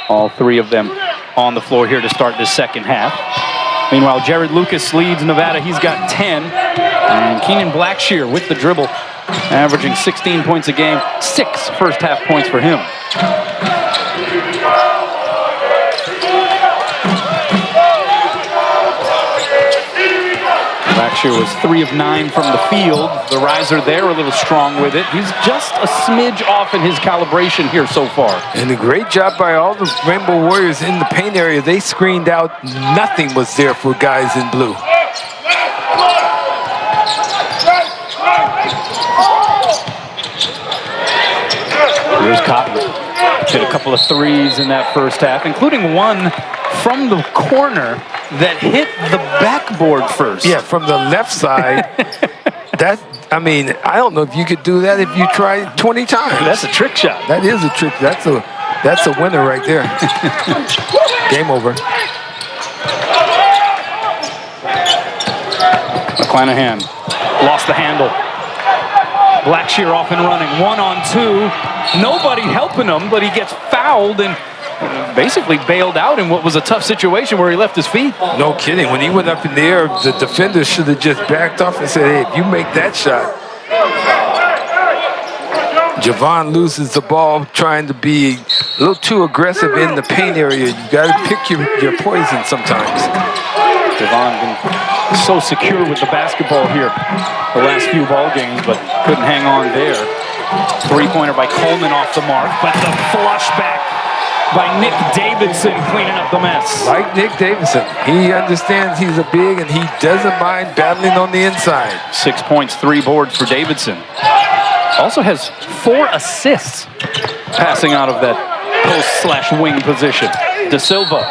All 3 of them on the floor here to start this second half. Meanwhile, Jared Lucas leads Nevada. He's got 10. And Keenan Blackshear with the dribble, averaging 16 points a game. 6 first half points for him. Blackshear was 3 of 9 from the field. The riser there a little strong with it. He's just a smidge off in his calibration here so far. And a great job by all the Rainbow Warriors in the paint area. They screened out. Nothing was there for guys in blue. Here's Cotton. Hit a couple of threes in that first half, including one from the corner that hit the backboard first. Yeah, from the left side. I mean, I don't know if you could do that if you tried 20 times. That's a trick shot. That is a trick. That's a winner right there. Game over. McClanahan lost the handle. Blackshear off and running. 1-on-2. Nobody helping him, but he gets fouled and basically bailed out in what was a tough situation where he left his feet. No kidding. When he went up in the air, the defender should have just backed off and said, hey, if you make that shot. Javon loses the ball trying to be a little too aggressive in the paint area. You got to pick your poison sometimes. Javon been so secure with the basketball here the last few ball games, but couldn't hang on there. 3-pointer by Coleman off the mark, but the flush back by Nick Davidson cleaning up the mess. Like Nick Davidson, he understands he's a big and he doesn't mind battling on the inside. 6 points, 3 boards for Davidson. Also has 4 assists passing out of that post/wing position. Da Silva.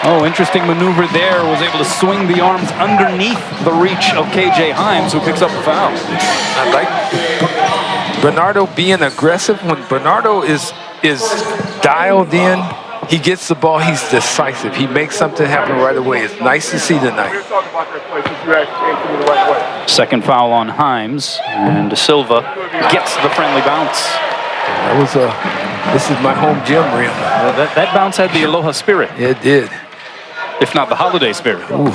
Oh, interesting maneuver there. Was able to swing the arms underneath the reach of KJ Himes, who picks up a foul. I like Bernardo being aggressive. When Bernardo is dialed in, he gets the ball, he's decisive. He makes something happen right away. It's nice to see tonight. Second foul on Himes, and Da Silva gets the friendly bounce. That was this is my home gym, Rim. That bounce had the Aloha spirit. It did. If not the holiday spirit. Oof.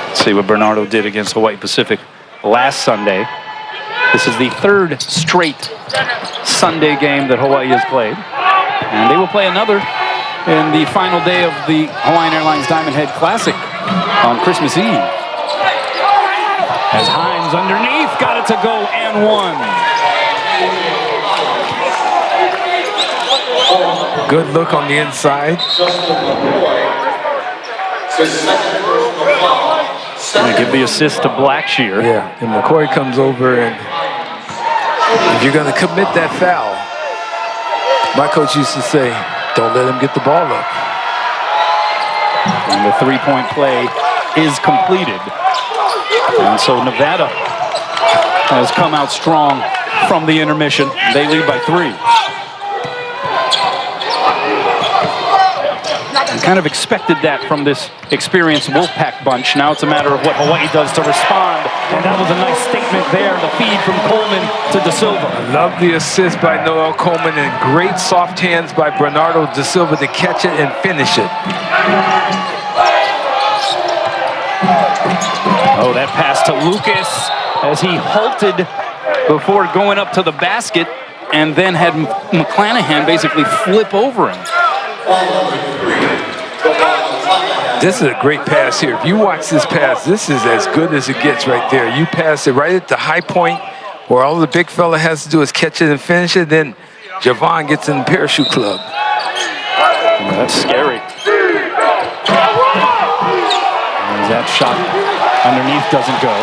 Let's see what Bernardo did against Hawaii Pacific last Sunday. This is the 3rd straight Sunday game that Hawaii has played. And they will play another in the final day of the Hawaiian Airlines Diamond Head Classic on Christmas Eve. As Himes underneath, got it to go and one. Good look on the inside. Gonna give the assist to Blackshear. Yeah, and McCoy comes over, and if you're going to commit that foul, my coach used to say, don't let him get the ball up. And the 3-point play is completed. And so Nevada has come out strong from the intermission. They lead by 3. I kind of expected that from this experienced Wolfpack bunch. Now it's a matter of what Hawaii does to respond. And that was a nice statement there, the feed from Coleman to Da Silva. Love the assist by Noel Coleman and great soft hands by Bernardo da Silva to catch it and finish it. Oh, that pass to Lucas as he halted before going up to the basket and then had McClanahan basically flip over him. This is a great pass here. If you watch this pass, this is as good as it gets right there. You pass it right at the high point where all the big fella has to do is catch it and finish it. Then Javon gets in the parachute club. That's scary. And that shot underneath doesn't go.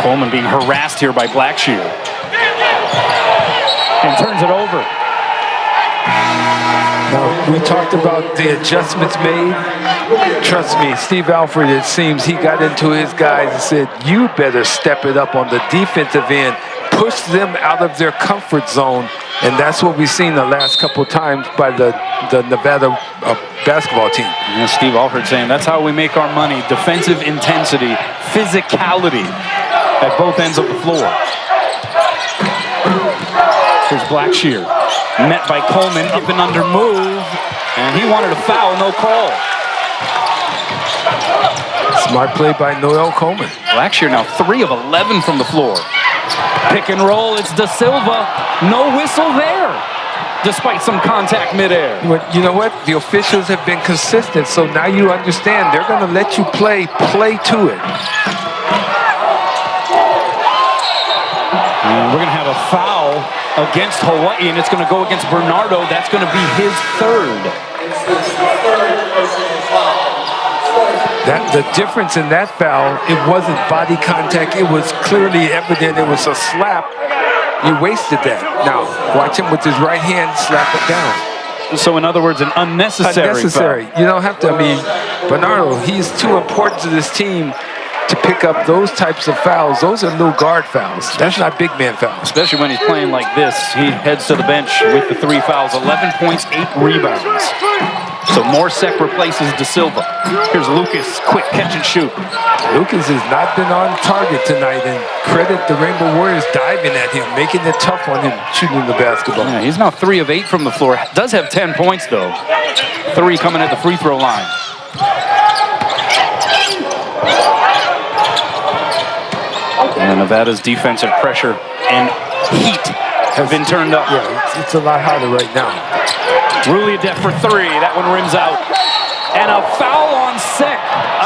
Coleman being harassed here by Blackshear. And turns it over. Now, we talked about the adjustments made. Trust me, Steve Alford, it seems he got into his guys and said, you better step it up on the defensive end, push them out of their comfort zone, and that's what we've seen the last couple of times by the Nevada basketball team. And Steve Alford saying that's how we make our money, defensive intensity, physicality at both ends of the floor. Here's Blackshear, met by Coleman, up and under move, and he wanted a foul, no call. Smart play by Noel Coleman. Blackshear now 3 of 11 from the floor. Pick and roll, it's Da Silva, no whistle there, despite some contact midair. You know what? The officials have been consistent, so now you understand they're going to let you play to it. And we're going to have a foul against Hawaii, and it's going to go against Bernardo. That's going to be his third. The difference in that foul, it wasn't body contact. It was clearly evident it was a slap. You wasted that. Now, watch him with his right hand slap it down. So, in other words, an unnecessary foul. You don't have to. I mean, Bernardo, he's too important to this team to pick up those types of fouls. Those are little guard fouls. That's not big man fouls. Especially when he's playing like this. He heads to the bench with the 3 fouls, 11 points, 8 rebounds. So Morsek replaces Da Silva. Here's Lucas, quick catch and shoot. Lucas has not been on target tonight, and credit the Rainbow Warriors diving at him, making it tough on him shooting the basketball. Yeah, he's now 3 of 8 from the floor. Does have 10 points though. 3 coming at the free throw line. And Nevada's defensive pressure and heat have been turned up. Yeah, it's a lot hotter right now. Ruliadeff for 3. That one rims out. And a foul on Sek.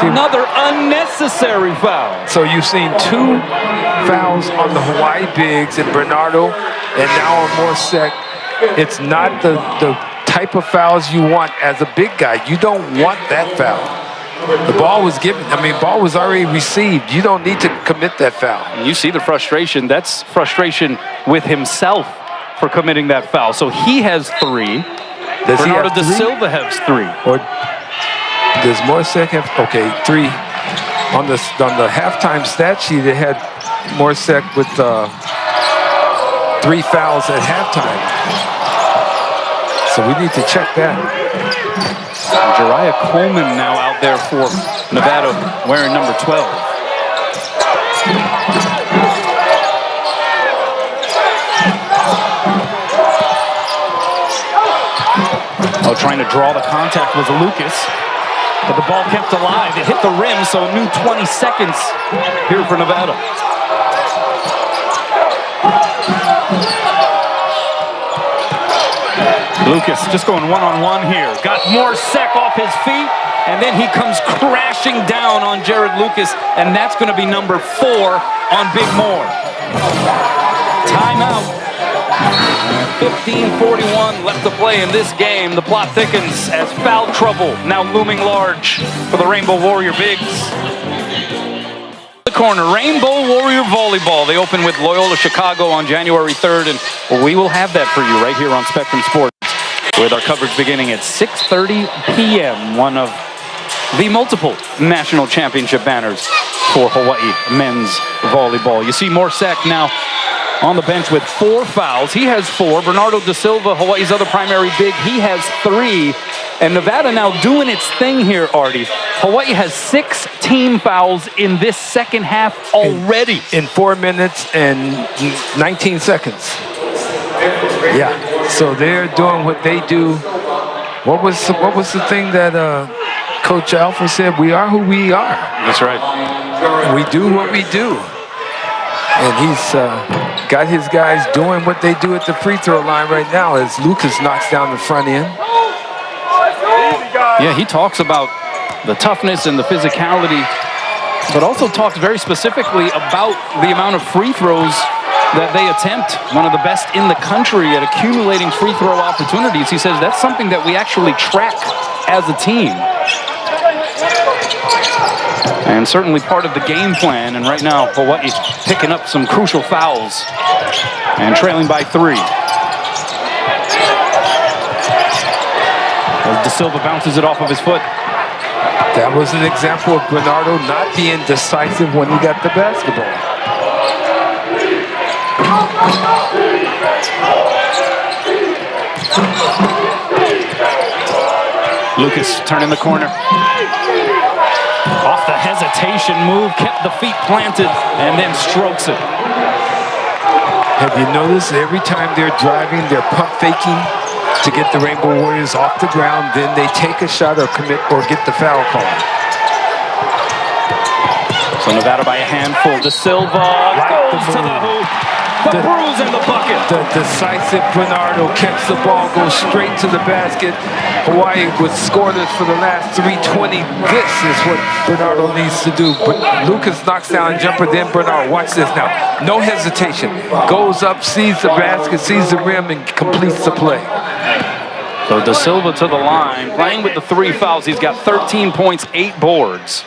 Another unnecessary foul. So you've seen 2 fouls on the Hawaii bigs and Bernardo, and now on Morsek. It's not the type of fouls you want as a big guy. You don't want that foul. The ball was given. I mean, ball was already received. You don't need to commit that foul. And you see the frustration. That's frustration with himself for committing that foul. So he has 3. Bernardo Da Silva has 3. Or does Morsek have? Okay, 3. On the halftime stat sheet, it had Morsek with 3 fouls at halftime. So we need to check that. Jariah Coleman now out there for Nevada, wearing number 12. Oh, trying to draw the contact was Lucas, but the ball kept alive. It hit the rim, so a new 20 seconds here for Nevada. Lucas just going one-on-one here. Got Morsek off his feet, and then he comes crashing down on Jared Lucas, and that's going to be number 4 on Big Moore. Timeout. 15:41 left to play in this game. The plot thickens as foul trouble now looming large for the Rainbow Warrior Bigs. The corner, Rainbow Warrior Volleyball. They open with Loyola Chicago on January 3rd, and we will have that for you right here on Spectrum Sports, with our coverage beginning at 6:30 p.m. One of the multiple national championship banners for Hawaii men's volleyball. You see Morsek now on the bench with 4 fouls. He has 4. Bernardo Da Silva, Hawaii's other primary big, he has 3. And Nevada now doing its thing here, Artie. Hawaii has 6 team fouls in this second half already. In 4 minutes and 19 seconds. Yeah, so they're doing what they do. What was the thing that Coach Alford said? We are who we are. That's right. We do what we do. And he's got his guys doing what they do at the free throw line right now as Lucas knocks down the front end. Yeah, he talks about the toughness and the physicality, but also talks very specifically about the amount of free throws that they attempt. One of the best in the country at accumulating free throw opportunities. He says that's something that we actually track as a team. And certainly part of the game plan. And right now, Hawaii picking up some crucial fouls and trailing by 3. As De Silva bounces it off of his foot. That was an example of Bernardo not being decisive when he got the basketball. Lucas turning the corner. Off the hesitation move, kept the feet planted, and then strokes it. Have you noticed every time they're driving, they're pump faking to get the Rainbow Warriors off the ground, then they take a shot or commit or get the foul call. So Nevada by a handful. De Silva goes to the hoop. The bruise in the bucket. The decisive Bernardo catches the ball, goes straight to the basket. Hawaii was scoreless for the last 3:20. This is what Bernardo needs to do. But Lucas knocks down a jumper, then Bernardo. Watch this now. No hesitation. Goes up, sees the basket, sees the rim, and completes the play. So De Silva to the line, playing with the 3 fouls. He's got 13 points, 8 boards.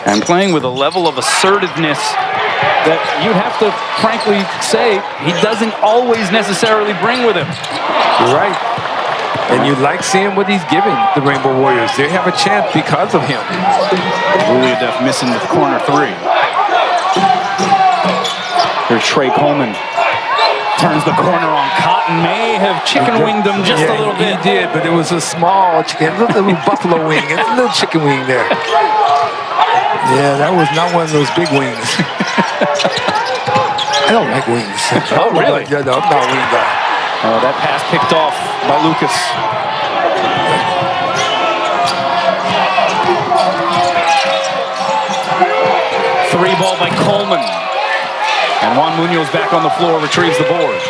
And playing with a level of assertiveness that you'd have to frankly say he doesn't always necessarily bring with him. You're right. And you like seeing what he's giving the Rainbow Warriors. They have a chance because of him. Ruliadef missing the corner 3. Here's Trey Coleman. Turns the corner on Cotton. May have chicken winged him just a little bit. He did, but it was a small chicken, a little buffalo wing. It's a little chicken wing there. Yeah, that was not one of those big wings. I don't like wings. Oh, really? Yeah, no, I'm not a wing guy. That pass picked off by Lucas. Three ball by Coleman. And Juan Munoz back on the floor, retrieves the board.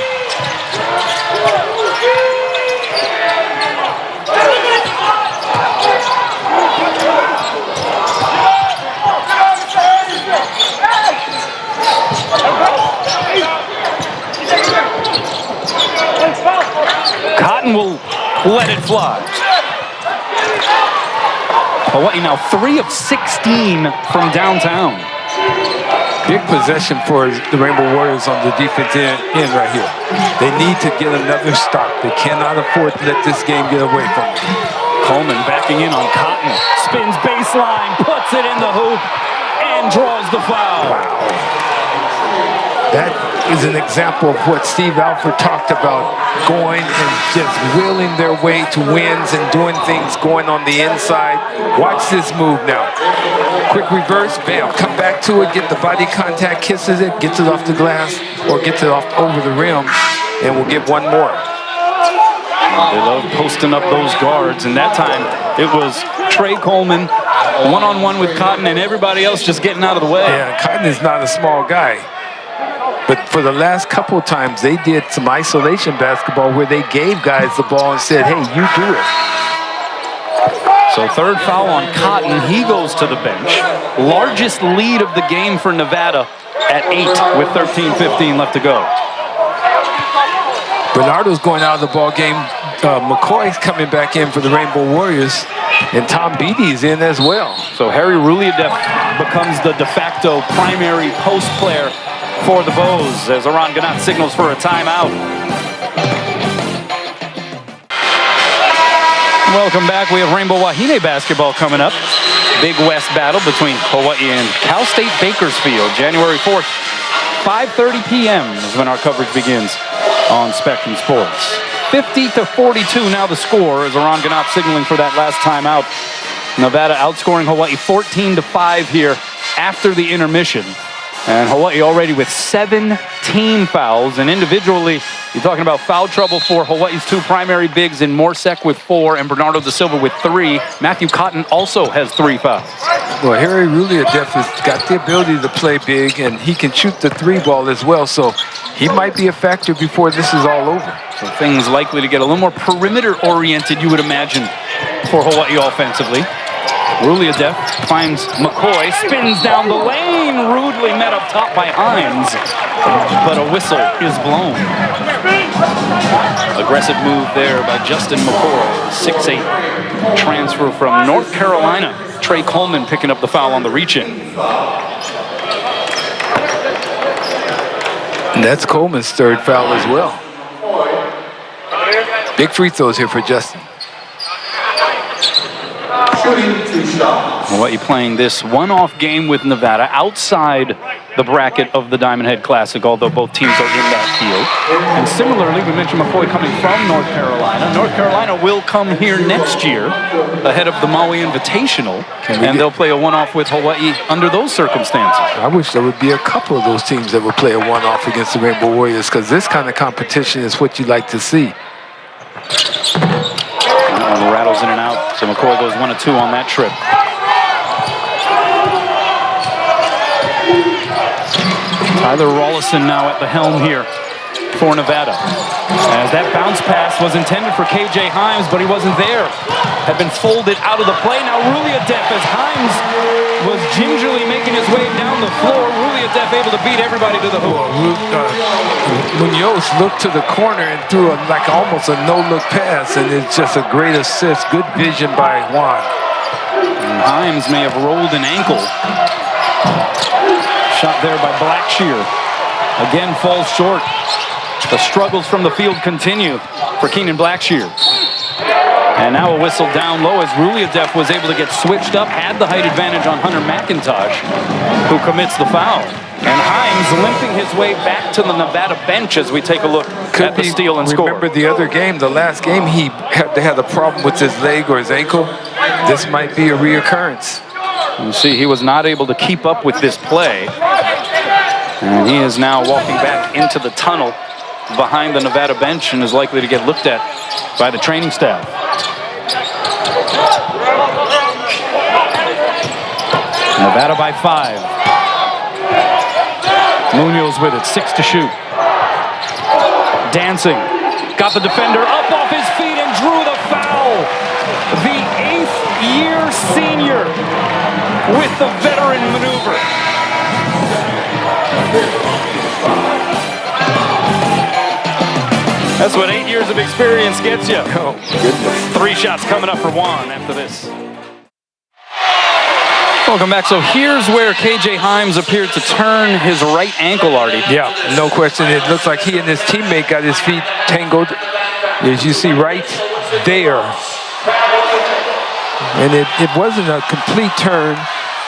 Cotton will let it fly. Hawaii now 3 of 16 from downtown. Big possession for the Rainbow Warriors on the defense end right here. They need to get another stop. They cannot afford to let this game get away from them. Coleman backing in on Cotton. Spins baseline, puts it in the hoop, and draws the foul. Wow. That is an example of what Steve Alford talked about, going and just willing their way to wins and doing things going on the inside. Watch this move now. Quick reverse, bam, come back to it, get the body contact, kisses it, gets it off the glass, or gets it off over the rim, and we'll get one more. They love posting up those guards, and that time it was Trey Coleman one-on-one with Cotton, and everybody else just getting out of the way. Yeah, Cotton is not a small guy. But for the last couple of times, they did some isolation basketball where they gave guys the ball and said, hey, you do it. So third foul on Cotton. He goes to the bench. Largest lead of the game for Nevada at 8 with 13:15 left to go. Bernardo's going out of the ball game. McCoy's coming back in for the Rainbow Warriors. And Tom Beatty's in as well. So Harry Ruliadef becomes the de facto primary post player for the Bows as Aran Ganat signals for a timeout. Welcome back. We have Rainbow Wahine basketball coming up. Big West battle between Hawaii and Cal State Bakersfield, January 4th, 5:30 p.m. is when our coverage begins on Spectrum Sports. 50-42 now the score as Aran Ganat signaling for that last timeout. Nevada outscoring Hawaii 14-5 here after the intermission. And Hawaii already with 17 fouls. And individually, you're talking about foul trouble for Hawaii's 2 primary bigs in Morsek with 4 and Bernardo De Silva with 3. Matthew Cotton also has 3 fouls. Well, Harry Ruliadef has got the ability to play big, and he can shoot the three ball as well, so he might be a factor before this is all over. So things likely to get a little more perimeter-oriented, you would imagine, for Hawaii offensively. Ruliadef finds McCoy, spins down the lane, rudely met up top by Himes, but a whistle is blown. Aggressive move there by Justin McCoy, 6'8", transfer from North Carolina. Trey Coleman picking up the foul on the reach-in. And that's Coleman's third foul as well. Big free throws here for Justin. Hawaii playing this one-off game with Nevada outside the bracket of the Diamond Head Classic, although both teams are in that field. And similarly, we mentioned McCoy coming from North Carolina. North Carolina will come here next year ahead of the Maui Invitational, and they'll play a one-off with Hawaii under those circumstances. I wish there would be a couple of those teams that would play a one-off against the Rainbow Warriors, because this kind of competition is what you like to see. Rattles in and out, so McCoy goes 1 of 2 on that trip. Tyler Rollison now at the helm here for Nevada. As that bounce pass was intended for KJ Himes, but he wasn't there. Had been folded out of the play. Now Ruliadef, as Himes was gingerly making his way down the floor. Ruliadef able to beat everybody to the hoop. Munoz looked to the corner and threw like almost a no-look pass, and it's just a great assist. Good vision by Juan. And Himes may have rolled an ankle. Shot there by Blackshear. Again falls short. The struggles from the field continue for Keenan Blackshear. And now a whistle down low as Ruliadef was able to get switched up, had the height advantage on Hunter McIntosh, who commits the foul. And Himes limping his way back to the Nevada bench as we take a look at the steal and score. Remember the other game, the last game, he had a problem with his leg or his ankle. This might be a reoccurrence. You see, he was not able to keep up with this play. And he is now walking back into the tunnel behind the Nevada bench and is likely to get looked at by the training staff. Nevada by 5. Munoz with it, 6 to shoot. Dancing, got the defender up off his feet and drew the foul. The 8th-year senior with the veteran maneuver. That's what 8 years of experience gets you. Oh, goodness. 3 shots coming up for Juan after this. Welcome back. So here's where KJ Himes appeared to turn his right ankle, Artie. Yeah, no question. It looks like he and his teammate got his feet tangled, as you see right there. And it wasn't a complete turn,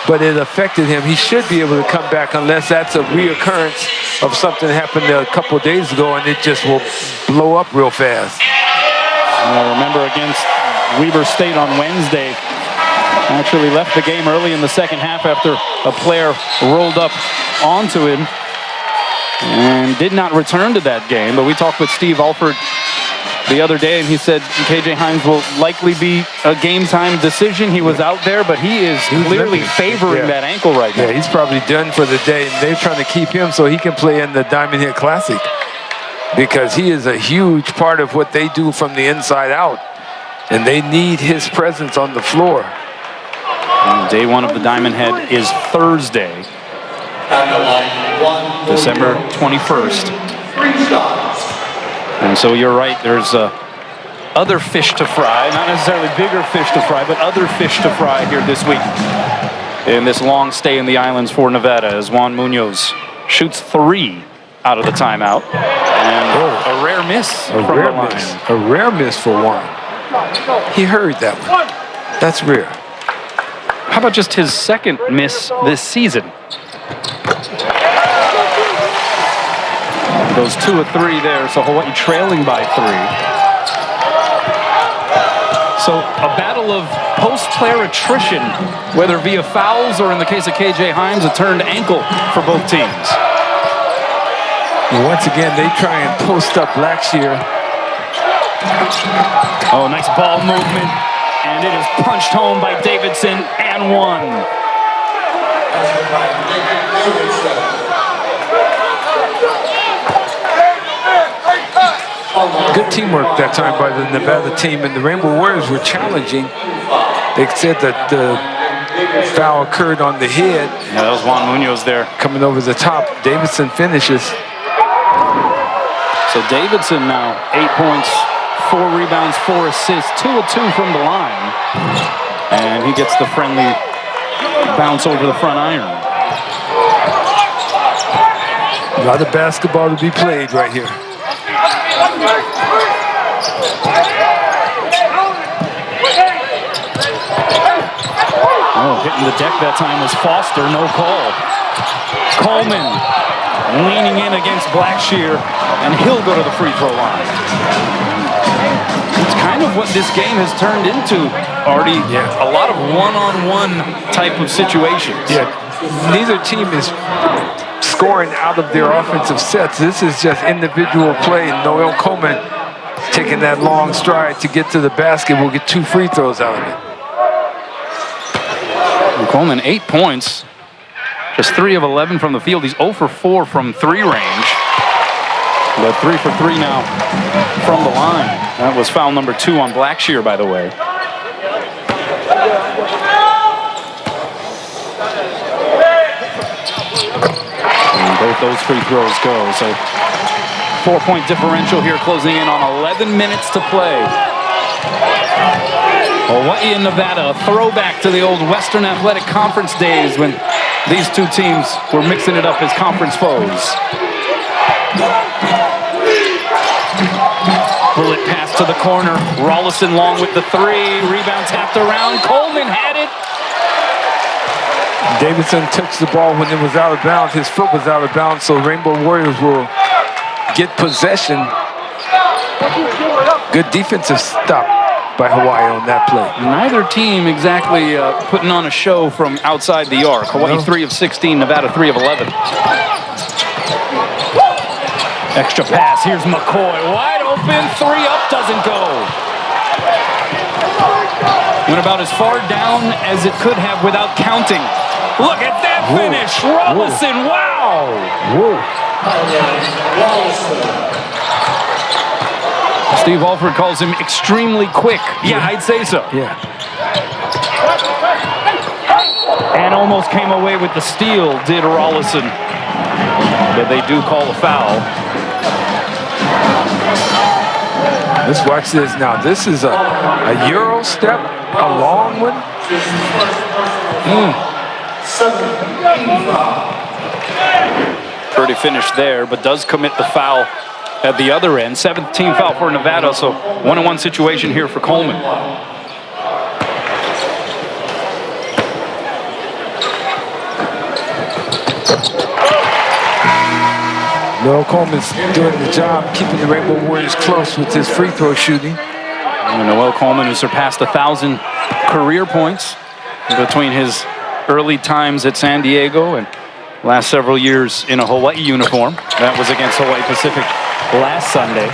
but it affected him. He should be able to come back unless that's a reoccurrence of something that happened a couple of days ago, and it just will blow up real fast. Remember against Weber State on Wednesday, actually left the game early in the second half after a player rolled up onto him and did not return to that game. But we talked with Steve Alford the other day, and he said KJ Himes will likely be a game-time decision. He was out there, but he is clearly favoring that ankle right now. Yeah, he's probably done for the day, and they're trying to keep him so he can play in the Diamond Head Classic, because he is a huge part of what they do from the inside out, and they need his presence on the floor. And day 1 of the Diamond Head is Thursday, December 21st. And so you're right, there's other fish to fry, not necessarily bigger fish to fry, but other fish to fry here this week in this long stay in the islands for Nevada, as Juan Munoz shoots 3 out of the timeout. And a rare miss from the line. A rare miss for Juan. He heard that one. That's rare. How about just his second miss this season? Goes 2 of 3 there, so Hawaii trailing by 3. So a battle of post-player attrition, whether via fouls or in the case of KJ Himes, a turned ankle for both teams. And once again, they try and post up Blackshear. Oh, nice ball movement. And it is punched home by Davidson and 1. Good teamwork that time by the Nevada team, and the Rainbow Warriors were challenging. They said that the foul occurred on the head. Yeah, that was Juan Munoz there. Coming over the top, Davidson finishes. So Davidson now 8 points, 4 rebounds, 4 assists, 2 of 2 from the line. And he gets the friendly bounce over the front iron. A lot of basketball to be played right here. Oh, hitting the deck that time was Foster, no call. Coleman leaning in against Blackshear, and he'll go to the free throw line. It's kind of what this game has turned into, Artie. Yeah. A lot of one-on-one type of situations. Yeah, neither team is scoring out of their offensive sets. This is just individual play. Noel Coleman taking that long stride to get to the basket. We'll get 2 free throws out of it. And Coleman, 8 points. Just 3 of 11 from the field. He's 0 for 4 from 3 range. But 3 for 3 now from the line. That was foul number 2 on Blackshear, by the way. And both those free throws go. So 4-point differential here, closing in on 11 minutes to play. Hawaii and Nevada, a throwback to the old Western Athletic Conference days when these two teams were mixing it up as conference foes. Bullet pass to the corner. Rollison long with the 3. Rebound tapped around. Coleman had it. Davidson touched the ball when it was out of bounds. His foot was out of bounds, so Rainbow Warriors will get possession. Good defensive stop by Hawaii on that play. Neither team exactly putting on a show from outside the arc. Hawaii 3 of 16, Nevada 3 of 11. Extra pass, here's McCoy, wide open, 3 up, doesn't go. Went about as far down as it could have without counting. Look at that finish, Rollison, wow! Steve Alford calls him extremely quick. Yeah, I'd say so. Yeah. And almost came away with the steal, did Rollison. But they do call a foul. Let's watch this now. This is a Euro step, a long one. Pretty finished there, but does commit the foul at the other end. 7th team foul for Nevada, so 1-on-1 situation here for Coleman. Noel Coleman's doing the job, keeping the Rainbow Warriors close with his free throw shooting. And Noel Coleman, who surpassed 1,000 career points between his early times at San Diego and last several years in a Hawaii uniform. That was against Hawaii Pacific last Sunday.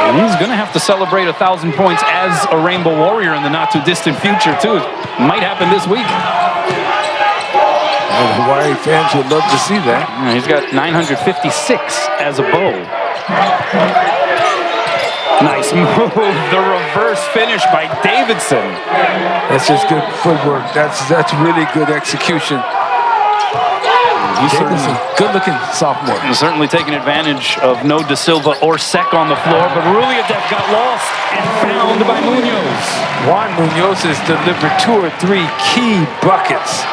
And he's going to have to celebrate 1,000 points as a Rainbow Warrior in the not-too-distant future, too. Might happen this week. And Hawaii fans would love to see that. Yeah, he's got 956 as a bow. Nice move. The reverse finish by Davidson. That's just good footwork. That's really good execution. Davidson, good-looking sophomore. He's certainly taking advantage of no De Silva or Sek on the floor, but Ruliadev got lost and found by Munoz. Juan Munoz has delivered 2 or 3 key buckets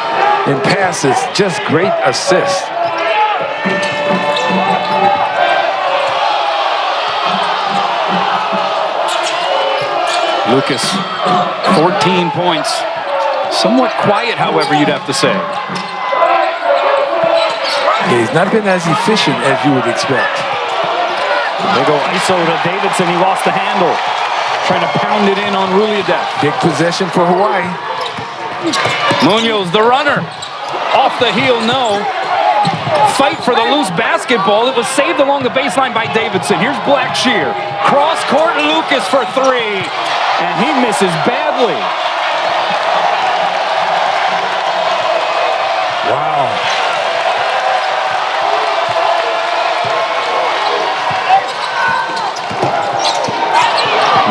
and passes. Just great assists. Lucas, 14 points. Somewhat quiet, however, you'd have to say. Yeah, he's not been as efficient as you would expect. They go ISO to Davidson. He lost the handle. Trying to pound it in on Ruliadev. Big possession for Hawaii. Munoz, the runner. Off the heel, no. Fight for the loose basketball. It was saved along the baseline by Davidson. Here's Blackshear. Cross court, Lucas for 3. And he misses badly.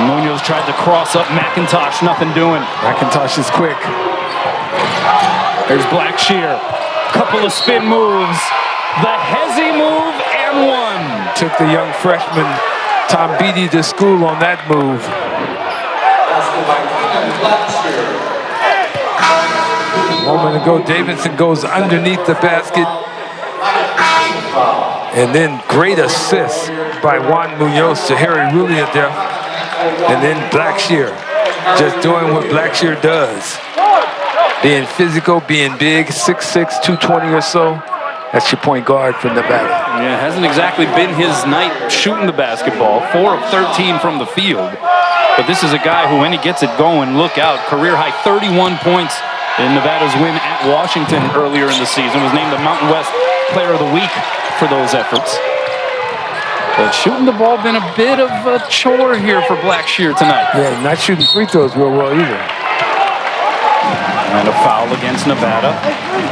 Munoz tried to cross up McIntosh, nothing doing. McIntosh is quick. There's Blackshear. Couple of spin moves. The Hezzy move and one. Took the young freshman Tom Beatty to school on that move. A moment ago, Davidson goes underneath the basket. And then great assist by Juan Munoz to Harry Ruliadeff. And then Blackshear just doing what Blackshear does. Being physical, being big, 6'6", 220 or so. That's your point guard for Nevada. Yeah, it hasn't exactly been his night shooting the basketball. 4 of 13 from the field. But this is a guy who, when he gets it going, look out. Career high 31 points in Nevada's win at Washington earlier in the season. Was named the Mountain West Player of the Week for those efforts. But shooting the ball been a bit of a chore here for Blackshear tonight. Yeah, not shooting free throws real well either. And a foul against Nevada.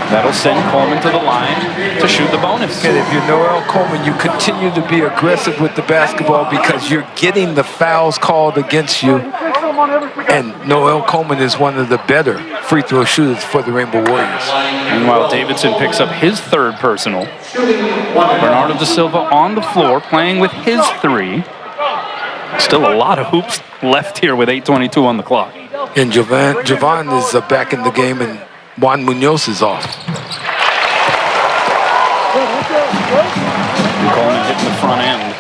That'll send Coleman to the line to shoot the bonus. And if you're Noel Coleman, you continue to be aggressive with the basketball because you're getting the fouls called against you. And Noel Coleman is one of the better free throw shooters for the Rainbow Warriors. Meanwhile, Davidson picks up his third personal. Bernardo da Silva on the floor playing with his 3. Still a lot of hoops left here with 8:22 on the clock. And Javon is back in the game, and Juan Munoz is off. Coleman hitting the front end.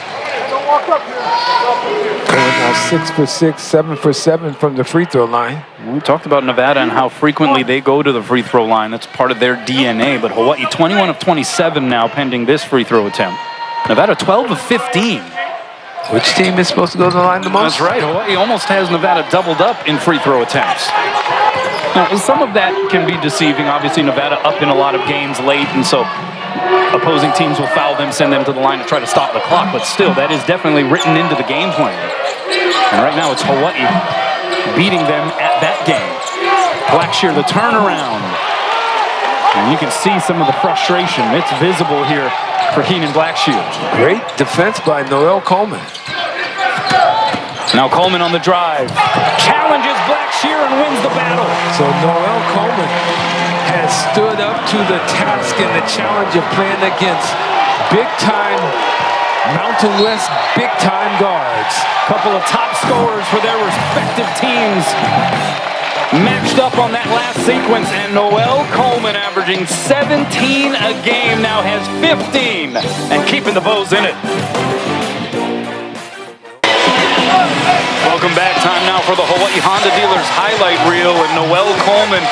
Going now 6 for 6, 7 for 7 from the free throw line. We talked about Nevada and how frequently they go to the free throw line. That's part of their DNA. But Hawaii, 21 of 27 now pending this free throw attempt. Nevada, 12 of 15. Which team is supposed to go to the line the most? That's right. Hawaii almost has Nevada doubled up in free throw attempts. Now, some of that can be deceiving. Obviously, Nevada up in a lot of games late, and so opposing teams will foul them, send them to the line to try to stop the clock. But still, that is definitely written into the game plan. And right now, it's Hawaii beating them at that game. Blackshear, the turnaround. And you can see some of the frustration. It's visible here for Keenan Blackshear. Great defense by Noel Coleman. Now Coleman on the drive. Challenges Blackshear and wins the battle. So Noel Coleman has stood up to the task and the challenge of playing against big-time Mountain West big-time guards. Couple of top scorers for their respective teams matched up on that last sequence, and Noel Coleman, averaging 17 a game, now has 15 and keeping the Bows in it. Welcome back. Time now for the Hawaii Honda Dealers highlight reel, and Noel Coleman,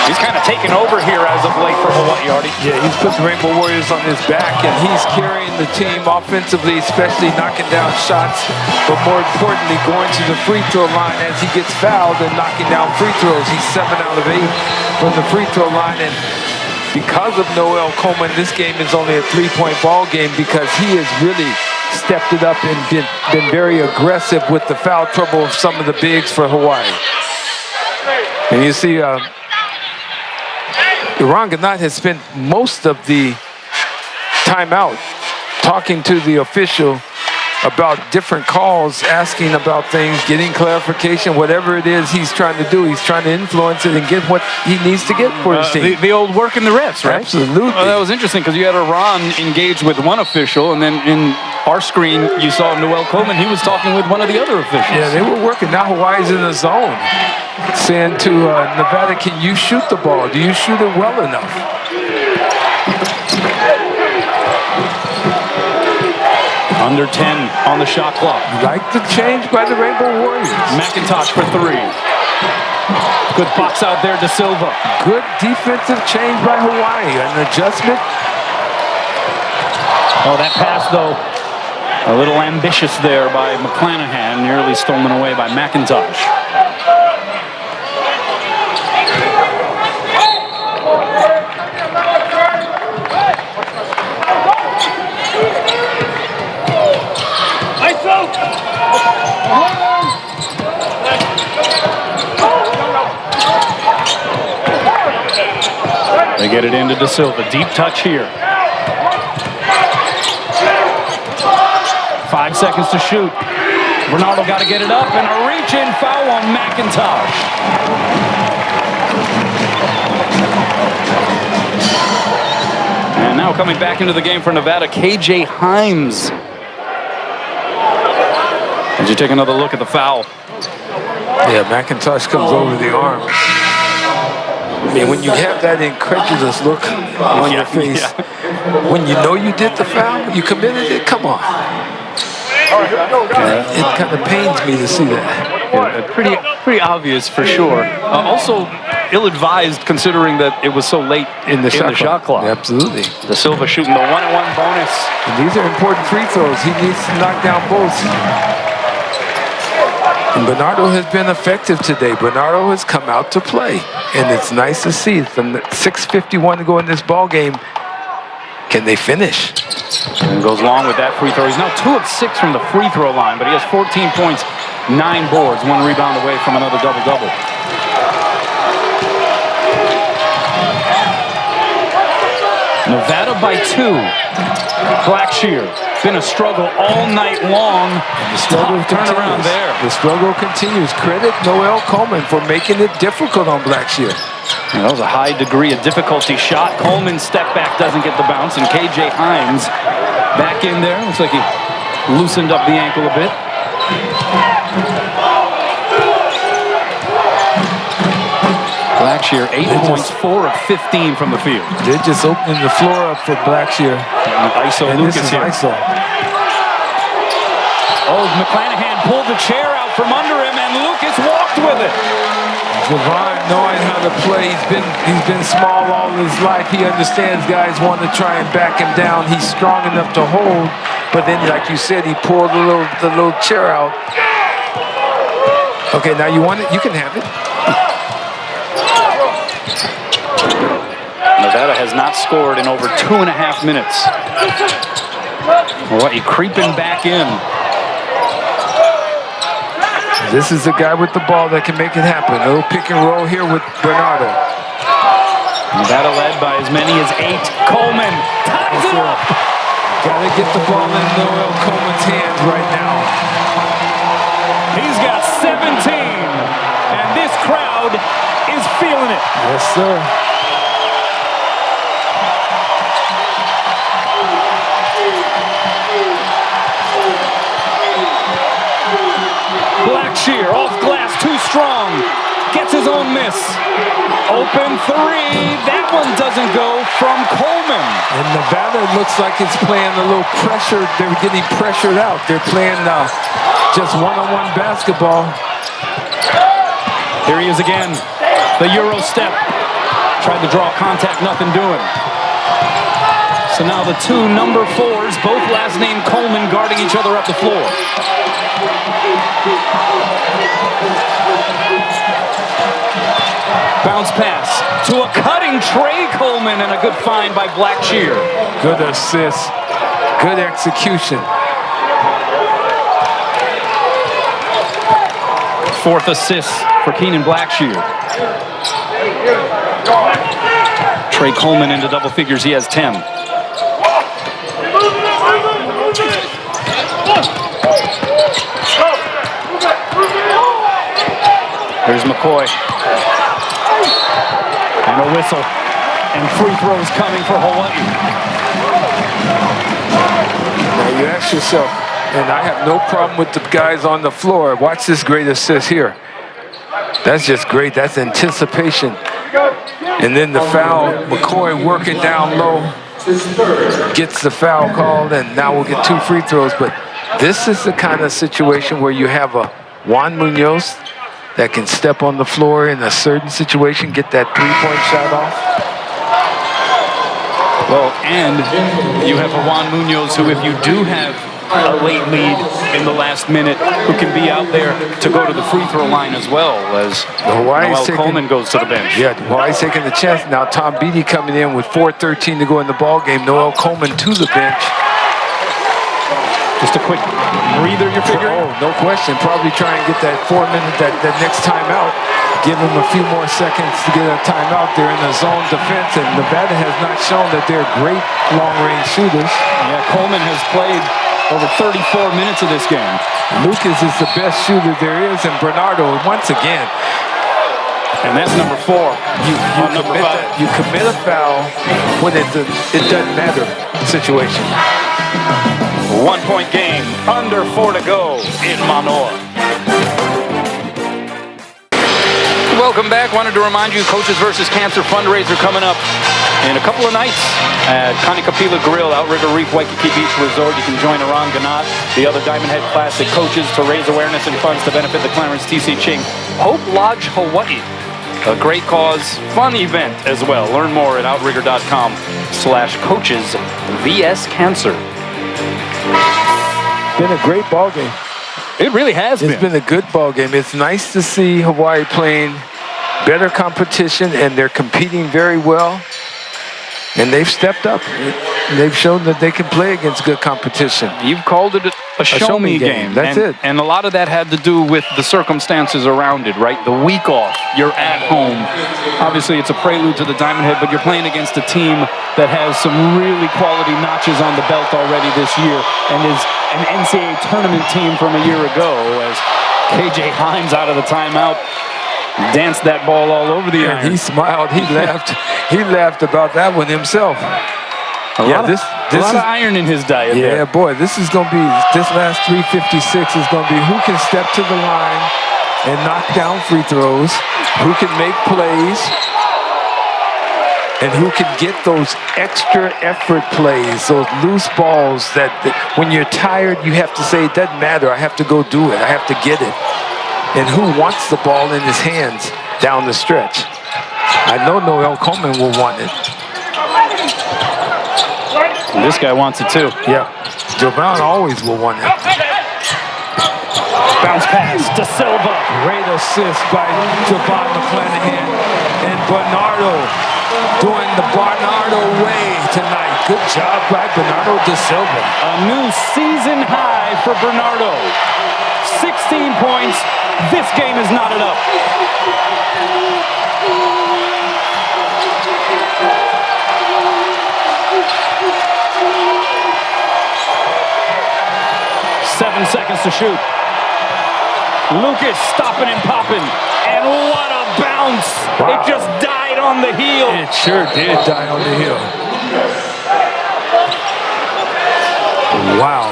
he's kind of taken over here as of late for Hawaii, Artie. Yeah, he's put the Rainbow Warriors on his back, and he's carrying the team offensively, especially knocking down shots, but more importantly, going to the free throw line as he gets fouled and knocking down free throws. He's 7 out of 8 from the free throw line, and because of Noel Coleman, this game is only a 3-point ball game because he has really stepped it up and been very aggressive with the foul trouble of some of the bigs for Hawaii. And you see, Iran Ganat has spent most of the timeout talking to the official about different calls, asking about things, getting clarification, whatever it is he's trying to do. He's trying to influence it and get what he needs to get for his team. The old work in the refs, right? Absolutely. Well, that was interesting because you had Iran engaged with one official, and then in our screen you saw Noel Coleman. He was talking with one of the other officials. Yeah, they were working. Now Hawaii's in the zone, saying to Nevada, can you shoot the ball? Do you shoot it well enough? Under 10 on the shot clock. Like the change by the Rainbow Warriors. McIntosh for 3. Good box out there, Da Silva. Good defensive change by Hawaii. An adjustment. Oh, that pass, though, a little ambitious there by McClanahan, nearly stolen away by McIntosh. They get it into Da Silva. Deep touch here. 5 seconds to shoot. Ronaldo got to get it up, and a reach-in foul on McIntosh. And now coming back into the game for Nevada, KJ Himes. As you take another look at the foul. Yeah, McIntosh comes over the arm. I mean, when you have that incredulous look on your face, when you know you did the foul, you committed it, come on. It kind of pains me to see that. Yeah, pretty obvious for sure. Also ill-advised considering that it was so late In the shot clock. Yeah, absolutely. De Silva shooting the 1-and-1 bonus. And these are important free throws. He needs to knock down both. And Bernardo has been effective today. Bernardo has come out to play. And it's nice to see. From 6:51 to go in this ball game. Can they finish? And goes long with that free throw. He's now 2 of 6 from the free throw line, but he has 14 points, 9 boards, 1 rebound away from another double-double. Nevada by 2. Blackshear. Been a struggle all night long. And the struggle turnaround there. The struggle continues. Credit Noel Coleman for making it difficult on Blackshear. Yeah, that was a high degree of difficulty shot. Coleman's step back doesn't get the bounce, and KJ Himes back in there. Looks like he loosened up the ankle a bit. Blackshear, 8 points, 4 of 15 from the field. They're just opening the floor up for Blackshear. ISO And Lucas this is here. ISO. Oh, McClanahan pulled the chair out from under him, and Lucas walked with it. Javon knowing how to play. He's been small all his life. He understands guys want to try and back him down. He's strong enough to hold, but then, like you said, he pulled the little chair out. Okay, now you want it? You can have it. Nevada has not scored in over 2.5 minutes. Hawai'i creeping back in. This is the guy with the ball that can make it happen. A little pick and roll here with Bernardo. Nevada led by as many as 8. Coleman ties it up. Gotta get the ball in Noel Coleman's hands right now. He's got 17, and this crowd is feeling it. Yes, sir. Blackshear off glass, too strong. Gets his own miss. Open 3. That one doesn't go from Coleman. And Nevada looks like it's playing a little pressure. They're getting pressured out. They're playing just one-on-one basketball. Here he is again. The Euro step. Tried to draw contact, nothing doing. So now the 2 number 4s, both last name Coleman, guarding each other up the floor. Bounce pass to a cutting Trey Coleman, and a good find by Blackshear. Good assist. Good execution. 4th assist for Keenan Blackshear. Trey Coleman into double figures. He has 10. Here's McCoy. And a whistle. And free throws coming for Hawaii. Now you ask yourself, and I have no problem with the guys on the floor. Watch this great assist here. That's just great. That's anticipation. And then the foul, McCoy working down low, gets the foul called, and now we'll get 2 free throws. But this is the kind of situation where you have a Juan Munoz that can step on the floor in a certain situation, get that 3-point shot off. Well, and you have a Juan Munoz who, if you do have a late lead in the last minute, who can be out there to go to the free throw line as well, as Noel Coleman goes to the bench. Yeah, Hawaii's taking the chance. Now Tom Beatty coming in with 4:13 to go in the ball game. Noel Coleman to the bench. Just a quick breather, you're figuring? Oh, no question. Probably try and get that 4-minute, that next timeout. Give them a few more seconds to get a timeout. They're in a zone defense, and Nevada has not shown that they're great long-range shooters. Yeah, Coleman has played over 34 minutes of this game. Lucas is the best shooter there is, and Bernardo, once again, And that's number 4. you commit a foul when it doesn't matter situation. 1-point game, under 4 to go in Mānoa. Welcome back. Wanted to remind you, Coaches versus Cancer fundraiser coming up in a couple of nights at Kanikapila Grill, Outrigger Reef, Waikiki Beach Resort. You can join Iran Ganat, the other Diamond Head Classic coaches, to raise awareness and funds to benefit the Clarence T.C. Ching Hope Lodge, Hawaii. A great cause, fun event as well. Learn more at outrigger.com/coaches vs cancer. Been a great ball game. It really has It's been a good ball game. It's nice to see Hawaii playing better competition, and they're competing very well. And they've stepped up. They've shown that they can play against good competition. You've called it a show-me game. That's it. And a lot of that had to do with the circumstances around it, right? The week off, you're at home. Obviously, it's a prelude to the Diamond Head, but you're playing against a team that has some really quality notches on the belt already this year and is an NCAA tournament team from a year ago, as KJ Hines out of the timeout danced that ball all over the iron. He smiled. He laughed. He laughed about that one himself. A lot of iron in his diet. Yeah, there. boy, this is going to be, this last 356 is going to be who can step to the line and knock down free throws, who can make plays, and who can get those extra effort plays, those loose balls that when you're tired, you have to say, it doesn't matter, I have to go do it, I have to get it. And who wants the ball in his hands down the stretch? I know Noel Coleman will want it. And this guy wants it too. Yeah, Jovan always will want it. Bounce pass to Silva. Great assist by Jovan McClanahan. And Bernardo doing the Bernardo way tonight. Good job by Bernardo de Silva. A new season high for Bernardo. 16 points. This game is knotted up. Seven seconds to shoot. Lucas stopping and popping. And what a bounce. Wow. It just died on the heel. It sure did die on the hill. Wow.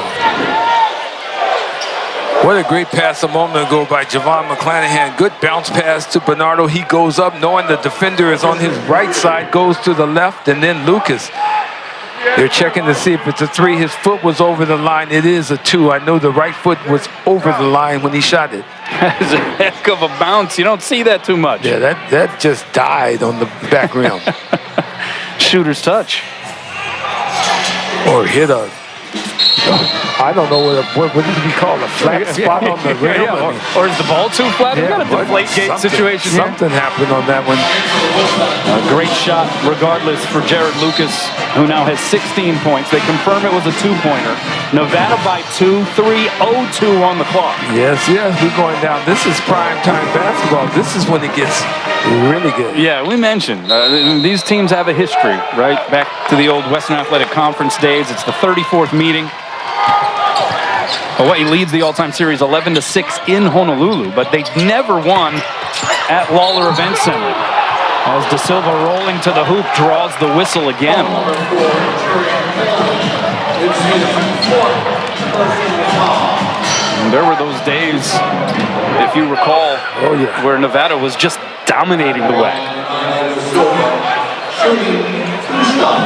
What a great pass a moment ago by Jovan McClanahan. Good bounce pass to Bernardo. He goes up knowing the defender is on his right side, goes to the left, and then Lucas. They're checking to see if it's a 3. His foot was over the line. It is a 2. I know the right foot was over the line when he shot it. That's a heck of a bounce. You don't see that too much. Yeah, that just died on the back rim. Shooter's touch. Or hit a, I don't know what would be called, a flat spot on the rim. Yeah, or is the ball too flat? We've got a deflate gate situation here. Something happened on that one. A great shot, regardless, for Jared Lucas, who now has 16 points. They confirm it was a 2-pointer. Nevada by 2, 3:02 on the clock. Yes, we're going down. This is prime time basketball. This is when it gets really good. Yeah, we mentioned these teams have a history, right? Back to the old Western Athletic Conference days. It's the 34th meeting. Hawaii leads the all-time series 11-6 in Honolulu, but they never won at Lawler Event Center. As De Silva rolling to the hoop draws the whistle again. And there were those days, if you recall, where Nevada was just dominating the WAC.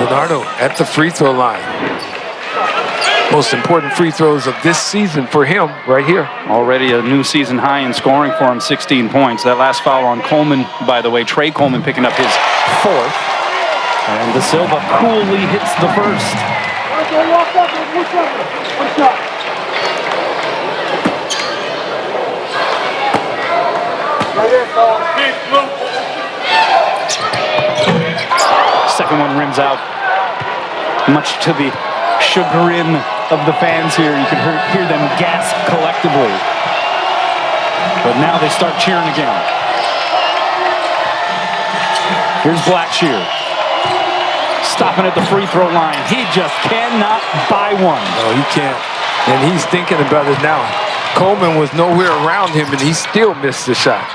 Bernardo at the free throw line. Most important free throws of this season for him right here. Already a new season high in scoring for him, 16 points. That last foul on Coleman, by the way, Trey Coleman picking up his 4th. And De Silva coolly hits the first. Second one rims out. Much to the chagrin of the fans here. You can hear them gasp collectively. But now they start cheering again. Here's Blackshear. Stopping at the free throw line. He just cannot buy one. No, he can't. And he's thinking about it now. Coleman was nowhere around him, and he still missed the shot.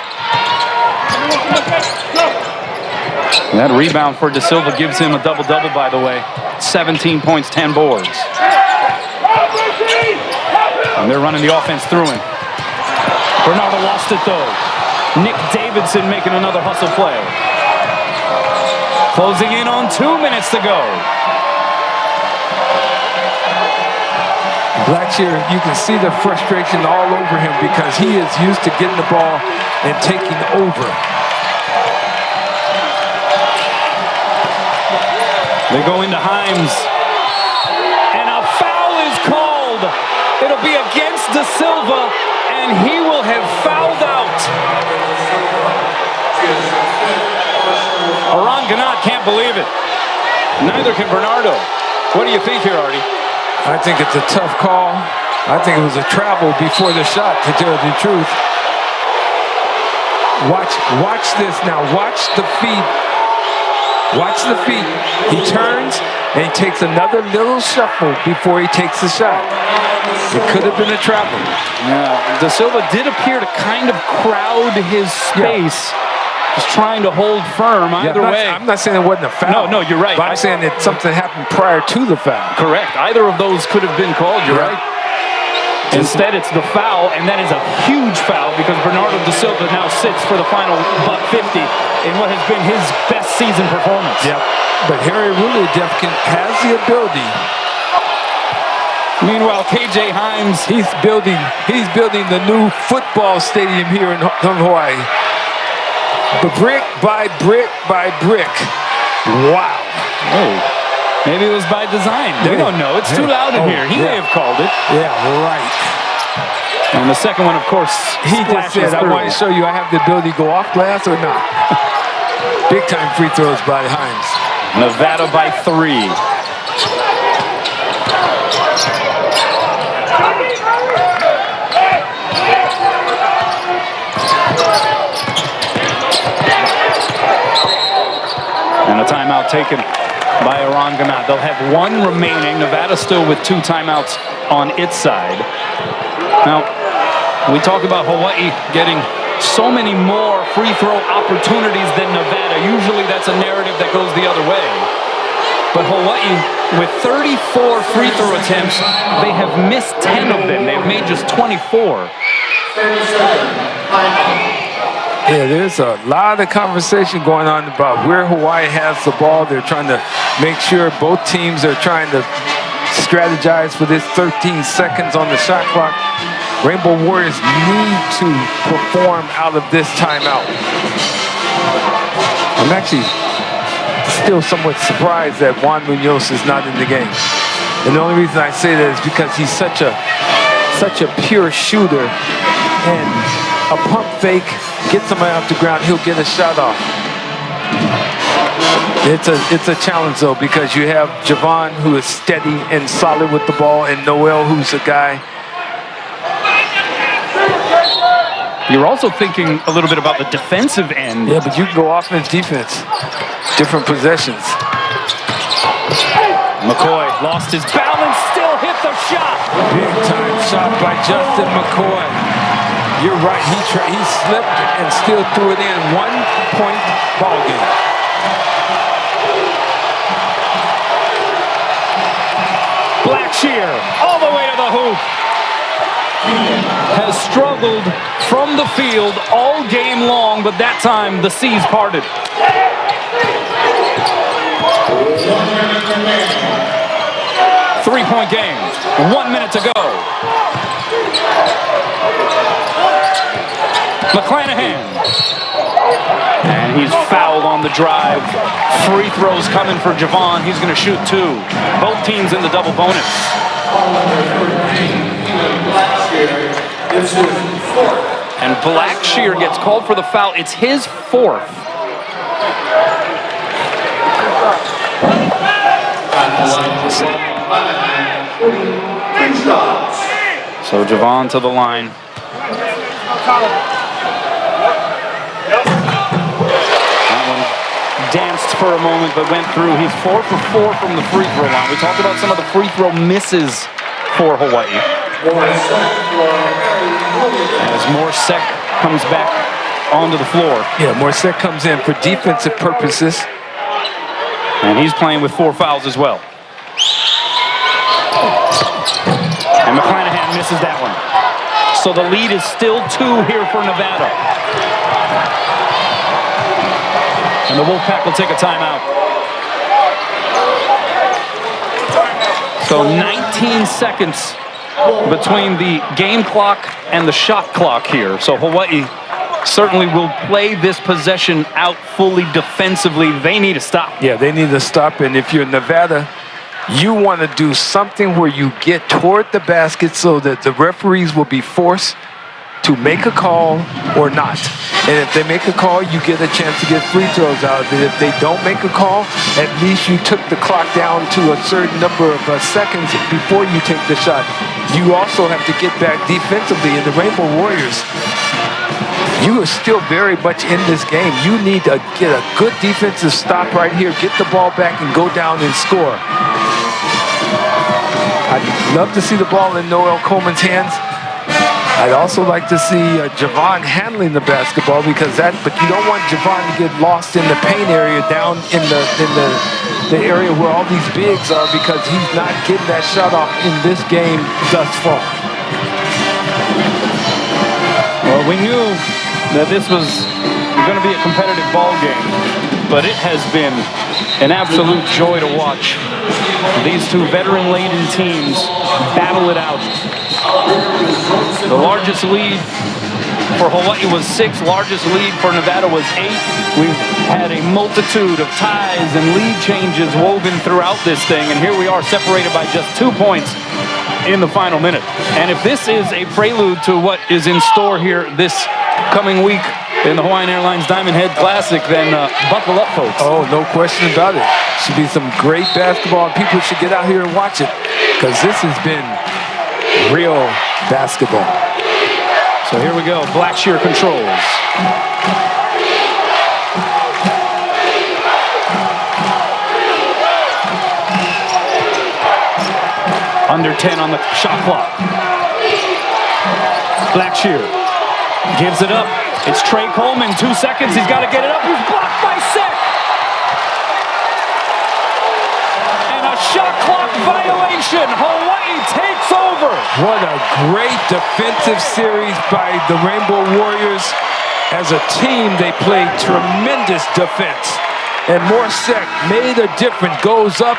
That rebound for De Silva gives him a double-double, by the way. 17 points, 10 boards. And they're running the offense through him. Bernardo lost it, though. Nick Davidson making another hustle play. Closing in on 2 minutes to go. Blackshear, you can see the frustration all over him because he is used to getting the ball and taking over. They go into Himes. And a foul is called. It'll be against De Silva, and he will have fouled out. Aron Ganat can't believe it. Neither can Bernardo. What do you think here, Artie? I think it's a tough call. I think it was a travel before the shot, to tell you the truth. Watch this now. Watch the feet. Watch the feet. He turns and he takes another little shuffle before he takes the shot. It could have been a travel. Yeah, De Silva did appear to kind of crowd his space. Just trying to hold firm either way. I'm not saying it wasn't a foul. No, you're right. But I'm saying that something happened prior to the foul. Correct. Either of those could have been called. You're right. Instead, it's the foul, and that is a huge foul because Bernardo De Silva now sits for the final buck 50 in what has been his best season performance. Yep. But Harry Defkin has the ability. Meanwhile, KJ Himes, he's building the new football stadium here in Hawaii. But brick by brick by brick. Wow. Oh, maybe it was by design. We don't know. It's too loud in here. He may have called it. Yeah, right. And the second one, of course, he just said, I want to show you I have the ability to go off glass or not. Big time free throws by Himes. Nevada by 3. And a timeout taken by Aron Ganat. They'll have one remaining. Nevada still with 2 timeouts on its side. Now, we talk about Hawaii getting so many more free throw opportunities than Nevada. Usually that's a narrative that goes the other way. But Hawaii, with 34 free throw attempts, they have missed 10 of them. They've made just 24. Yeah, there's a lot of conversation going on about where Hawaii has the ball. They're trying to make sure both teams are trying to strategize for this 13 seconds on the shot clock. Rainbow Warriors need to perform out of this timeout. I'm actually still somewhat surprised that Juan Munoz is not in the game. And the only reason I say that is because he's such a pure shooter, and a pump fake, get somebody off the ground, he'll get a shot off. It's a challenge though, because you have Javon, who is steady and solid with the ball, and Noel, who's a guy. You're also thinking a little bit about the defensive end. Yeah, but you can go offense, defense, different possessions. McCoy lost his balance, still hit the shot. Big time shot by Justin McCoy. You're right, he slipped and still threw it in. 1-point ball game. Blackshear all the way to the hoop. Has struggled from the field all game long, but that time the seas parted. Three-point game. 1 minute to go. McClanahan. And he's fouled on the drive. Free throws coming for Javon. He's going to shoot 2. Both teams in the double bonus. And Blackshear gets called for the foul. It's his 4th. So Javon to the line. That one danced for a moment, but went through. He's 4 for 4 from the free throw line. We talked about some of the free throw misses for Hawaii. As Morsek comes back onto the floor. Yeah, Morsek comes in for defensive purposes. And he's playing with 4 fouls as well. And McClanahan misses that one. So the lead is still 2 here for Nevada. And the Wolfpack will take a timeout. So 19 seconds between the game clock and the shot clock here. So Hawaii certainly will play this possession out fully defensively. They need to stop. Yeah, they need to stop. And if you're Nevada, you want to do something where you get toward the basket so that the referees will be forced to make a call or not. And if they make a call, you get a chance to get free throws out of it. If they don't make a call, at least you took the clock down to a certain number of seconds before you take the shot. You also have to get back defensively. And the Rainbow Warriors, you are still very much in this game. You need to get a good defensive stop right here, get the ball back and go down and score. I'd love to see the ball in Noel Coleman's hands. I'd also like to see Javon handling the basketball but you don't want Javon to get lost in the paint area down in the area where all these bigs are, because he's not getting that shot off in this game thus far. Well, we knew that this was going to be a competitive ball game, but it has been an absolute joy to watch these two veteran-laden teams battle it out. The largest lead for Hawaii was 6. Largest lead for Nevada was 8. We've had a multitude of ties and lead changes woven throughout this thing, and here we are separated by just 2 points in the final minute. And if this is a prelude to what is in store here this coming week in the Hawaiian Airlines Diamond Head Classic, then buckle up, folks. Oh, no question about it. Should be some great basketball, and people should get out here and watch it, because this has been real basketball. So here we go. Blackshear controls. Under 10 on the shot clock. Blackshear gives it up. It's Trey Coleman. 2 seconds. He's got to get it up. He's blocked by Sek. And a shot clock violation. Hawaii takes over. What a great defensive series by the Rainbow Warriors. As a team, they played tremendous defense. And Morsek made a difference. Goes up,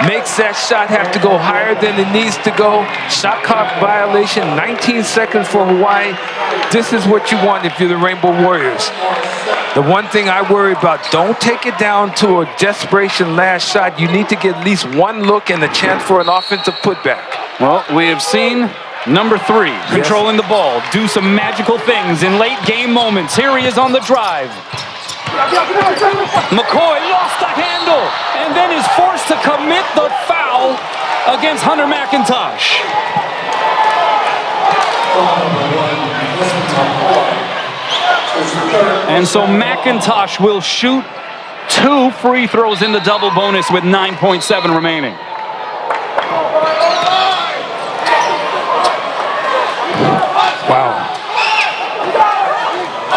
makes that shot have to go higher than it needs to go. Shot clock violation, 19 seconds for Hawaii. This is what you want if you're the Rainbow Warriors. The one thing I worry about, don't take it down to a desperation last shot. You need to get at least one look and a chance for an offensive putback. Well, we have seen number 3 controlling the ball, do some magical things in late game moments. Here he is on the drive. McCoy lost the handle and then is forced to commit the foul against Hunter McIntosh. And so McIntosh will shoot 2 free throws in the double bonus with 9.7 remaining. Wow.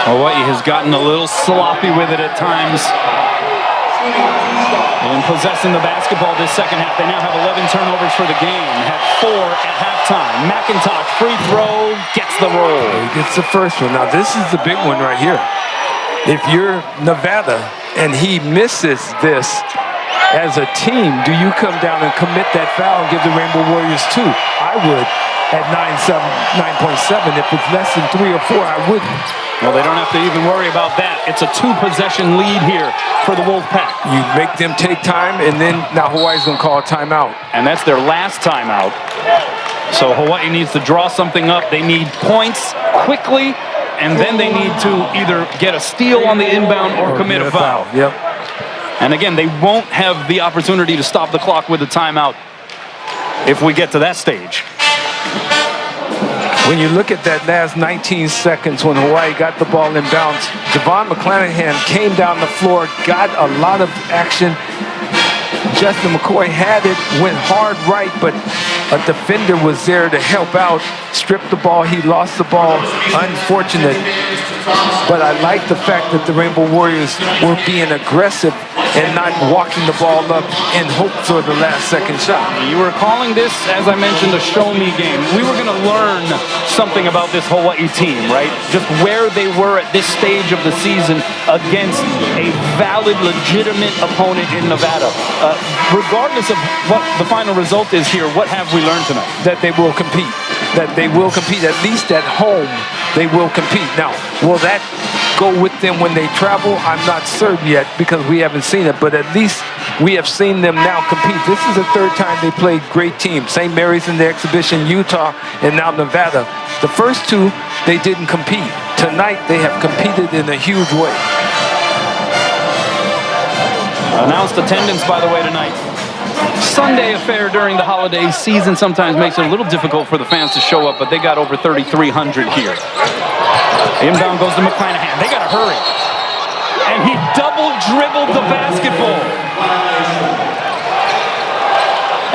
Hawaii has gotten a little sloppy with it at times in possessing the basketball this second half. They now have 11 turnovers for the game, had 4 at halftime. McIntosh, free throw, gets the roll. He gets the first one. Now, this is the big one right here. If you're Nevada and he misses this as a team, do you come down and commit that foul and give the Rainbow Warriors 2? I would at 9.7. If it's less than 3 or 4, I wouldn't. Well, they don't have to even worry about that. It's a 2-possession lead here for the Wolfpack. You make them take time, and then now Hawaii's going to call a timeout. And that's their last timeout. So Hawaii needs to draw something up. They need points quickly, and then they need to either get a steal on the inbound or commit a foul. Yep. And again, they won't have the opportunity to stop the clock with a timeout if we get to that stage. When you look at that last 19 seconds when Hawaii got the ball in bounds, Javon McClanahan came down the floor, got a lot of action, Justin McCoy had it, went hard right, but a defender was there to help out, stripped the ball. He lost the ball. Unfortunate. But I like the fact that the Rainbow Warriors were being aggressive and not walking the ball up in hope for the last second shot. You were calling this, as I mentioned, a show-me game. We were going to learn something about this Hawaii team, right? Just where they were at this stage of the season against a valid, legitimate opponent in Nevada. Regardless of what the final result is here, what have we learned tonight? That they will compete. That they will compete, at least at home, they will compete. Now, will that go with them when they travel? I'm not certain yet because we haven't seen it, but at least we have seen them now compete. This is the third time they played great teams. St. Mary's in the exhibition, Utah, and now Nevada. The first two, they didn't compete. Tonight, they have competed in a huge way. Announced attendance, by the way, tonight. Sunday affair during the holiday season sometimes makes it a little difficult for the fans to show up, but they got over 3,300 here. Inbound goes to McClanahan. They got to hurry. And he double dribbled the basketball.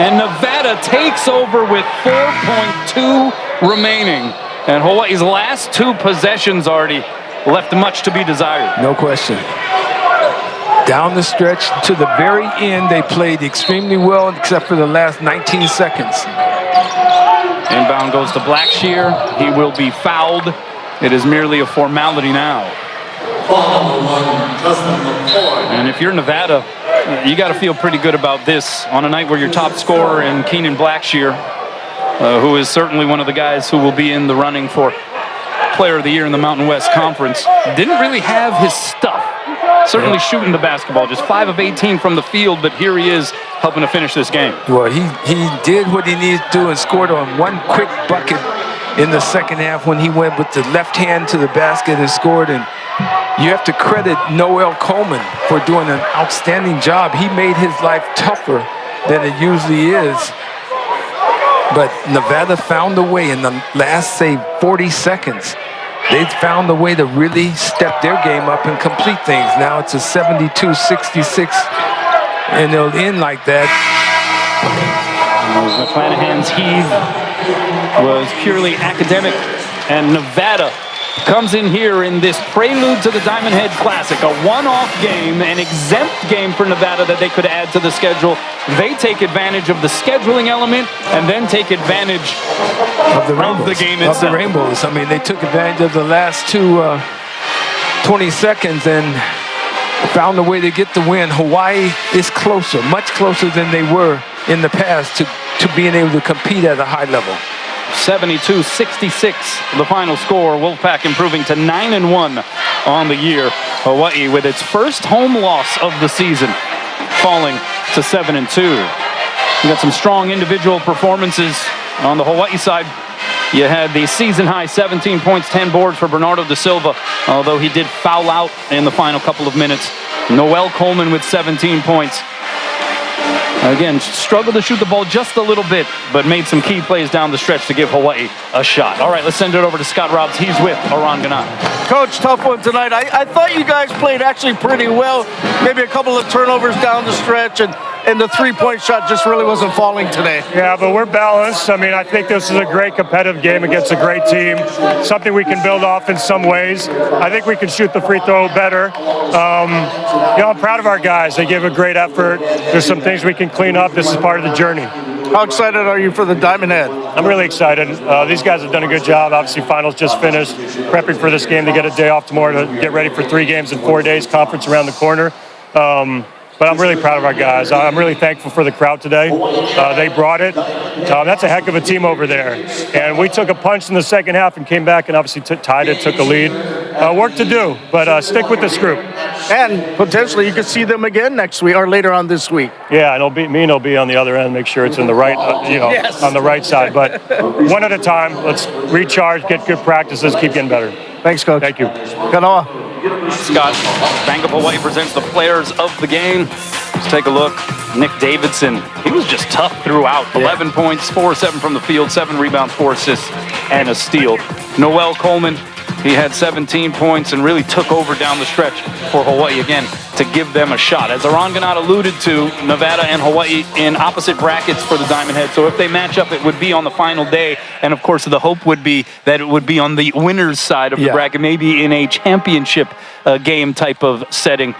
And Nevada takes over with 4.2 remaining. And Hawaii's last two possessions already left much to be desired. No question. Down the stretch to the very end, they played extremely well except for the last 19 seconds. Inbound goes to Blackshear. He will be fouled. It is merely a formality now. And if you're Nevada, you got to feel pretty good about this on a night where your top scorer in Keenan Blackshear, who is certainly one of the guys who will be in the running for Player of the Year in the Mountain West Conference, didn't really have his stuff. Certainly shooting the basketball, just 5 of 18 from the field, but here he is helping to finish this game. Well, he did what he needed to do and scored on one quick bucket in the second half when he went with the left hand to the basket and scored. And you have to credit Noel Coleman for doing an outstanding job. He made his life tougher than it usually is. But Nevada found a way in the last, say, 40 seconds. They found a way to really step their game up and complete things. Now it's a 72-66, and they'll end like that. McClanahan's heave was purely academic, and Nevada comes in here in this prelude to the Diamond Head Classic, a one-off game, an exempt game for Nevada that they could add to the schedule. They take advantage of the scheduling element and then take advantage of the game itself. Of the Rainbows. I mean, they took advantage of the last 20 seconds and found a way to get the win. Hawaii is closer, much closer than they were in the past to being able to compete at a high level. 72-66, the final score. Wolfpack improving to 9-1 on the year. Hawaii with its first home loss of the season, falling to 7-2. You got some strong individual performances on the Hawaii side. You had the season-high 17 points, 10 boards for Bernardo da Silva, although he did foul out in the final couple of minutes. Noel Coleman with 17 points. Again, struggled to shoot the ball just a little bit, but made some key plays down the stretch to give Hawaii a shot. All right, let's send it over to Scott Robbs. He's with Aran Ganat. Coach, tough one tonight. I thought you guys played actually pretty well. Maybe a couple of turnovers down the stretch, and the three-point shot just really wasn't falling today. Yeah, but we're balanced. I mean, I think this is a great competitive game against a great team, something we can build off in some ways. I think we can shoot the free throw better. I'm proud of our guys. They gave a great effort. There's some things we can clean up. This is part of the journey. How excited are you for the Diamond Head? I'm really excited. These guys have done a good job. Obviously, finals just finished. Prepping for this game to get a day off tomorrow to get ready for 3 games in 4 days. Conference around the corner. But I'm really proud of our guys. I'm really thankful for the crowd today. They brought it. That's a heck of a team over there. And we took a punch in the second half and came back and obviously tied it, took a lead. Work to do, but stick with this group. And potentially you could see them again next week or later on this week. Yeah, and will be on the other end, make sure it's in the right, Yes. on the right side. But one at a time. Let's recharge, get good practices, keep getting better. Thanks, Coach. Thank you. Kanoa. Scott, Bank of Hawaii presents the players of the game. Let's take a look. Nick Davidson, he was just tough throughout. 11 points, 4 of 7 from the field, 7 rebounds, 4 assists, and a steal. Noel Coleman, he had 17 points and really took over down the stretch for Hawaii again. to give them a shot. As Aron Ganat alluded to, Nevada and Hawaii in opposite brackets for the Diamond Head. So if they match up, it would be on the final day. And of course, the hope would be that it would be on the winner's side of the bracket, maybe in a championship game type of setting.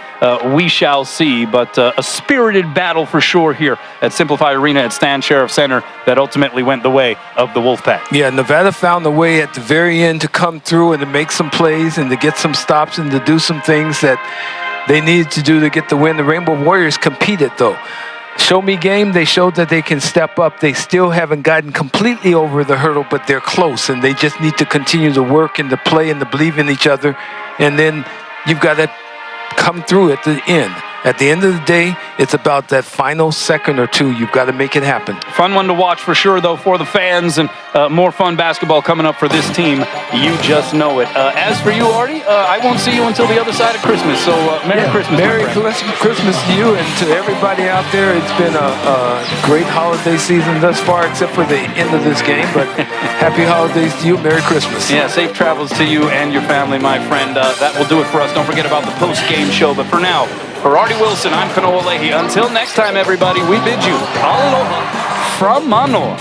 We shall see. But a spirited battle for sure here at Simplify Arena at Stan Sheriff Center that ultimately went the way of the Wolfpack. Yeah, Nevada found a way at the very end to come through and to make some plays and to get some stops and to do some things that they needed to do to get the win. The Rainbow Warriors competed, though. Show me game, they showed that they can step up. They still haven't gotten completely over the hurdle, but they're close, and they just need to continue to work and to play and to believe in each other. And then you've got to come through at the end. At the end of the day, it's about that final second or two. You've got to make it happen. Fun one to watch for sure, though, for the fans, and more fun basketball coming up for this team. You just know it. As for you, Artie, I won't see you until the other side of Christmas, so Merry Christmas. Merry Christmas to you and to everybody out there. It's been a great holiday season thus far, except for the end of this game, but happy holidays to you. Merry Christmas. Yeah, safe travels to you and your family, my friend. That will do it for us. Don't forget about the post-game show, but for now, for Artie Wilson, I'm Kanoa Leahy. Until next time, everybody, we bid you aloha from Mānoa.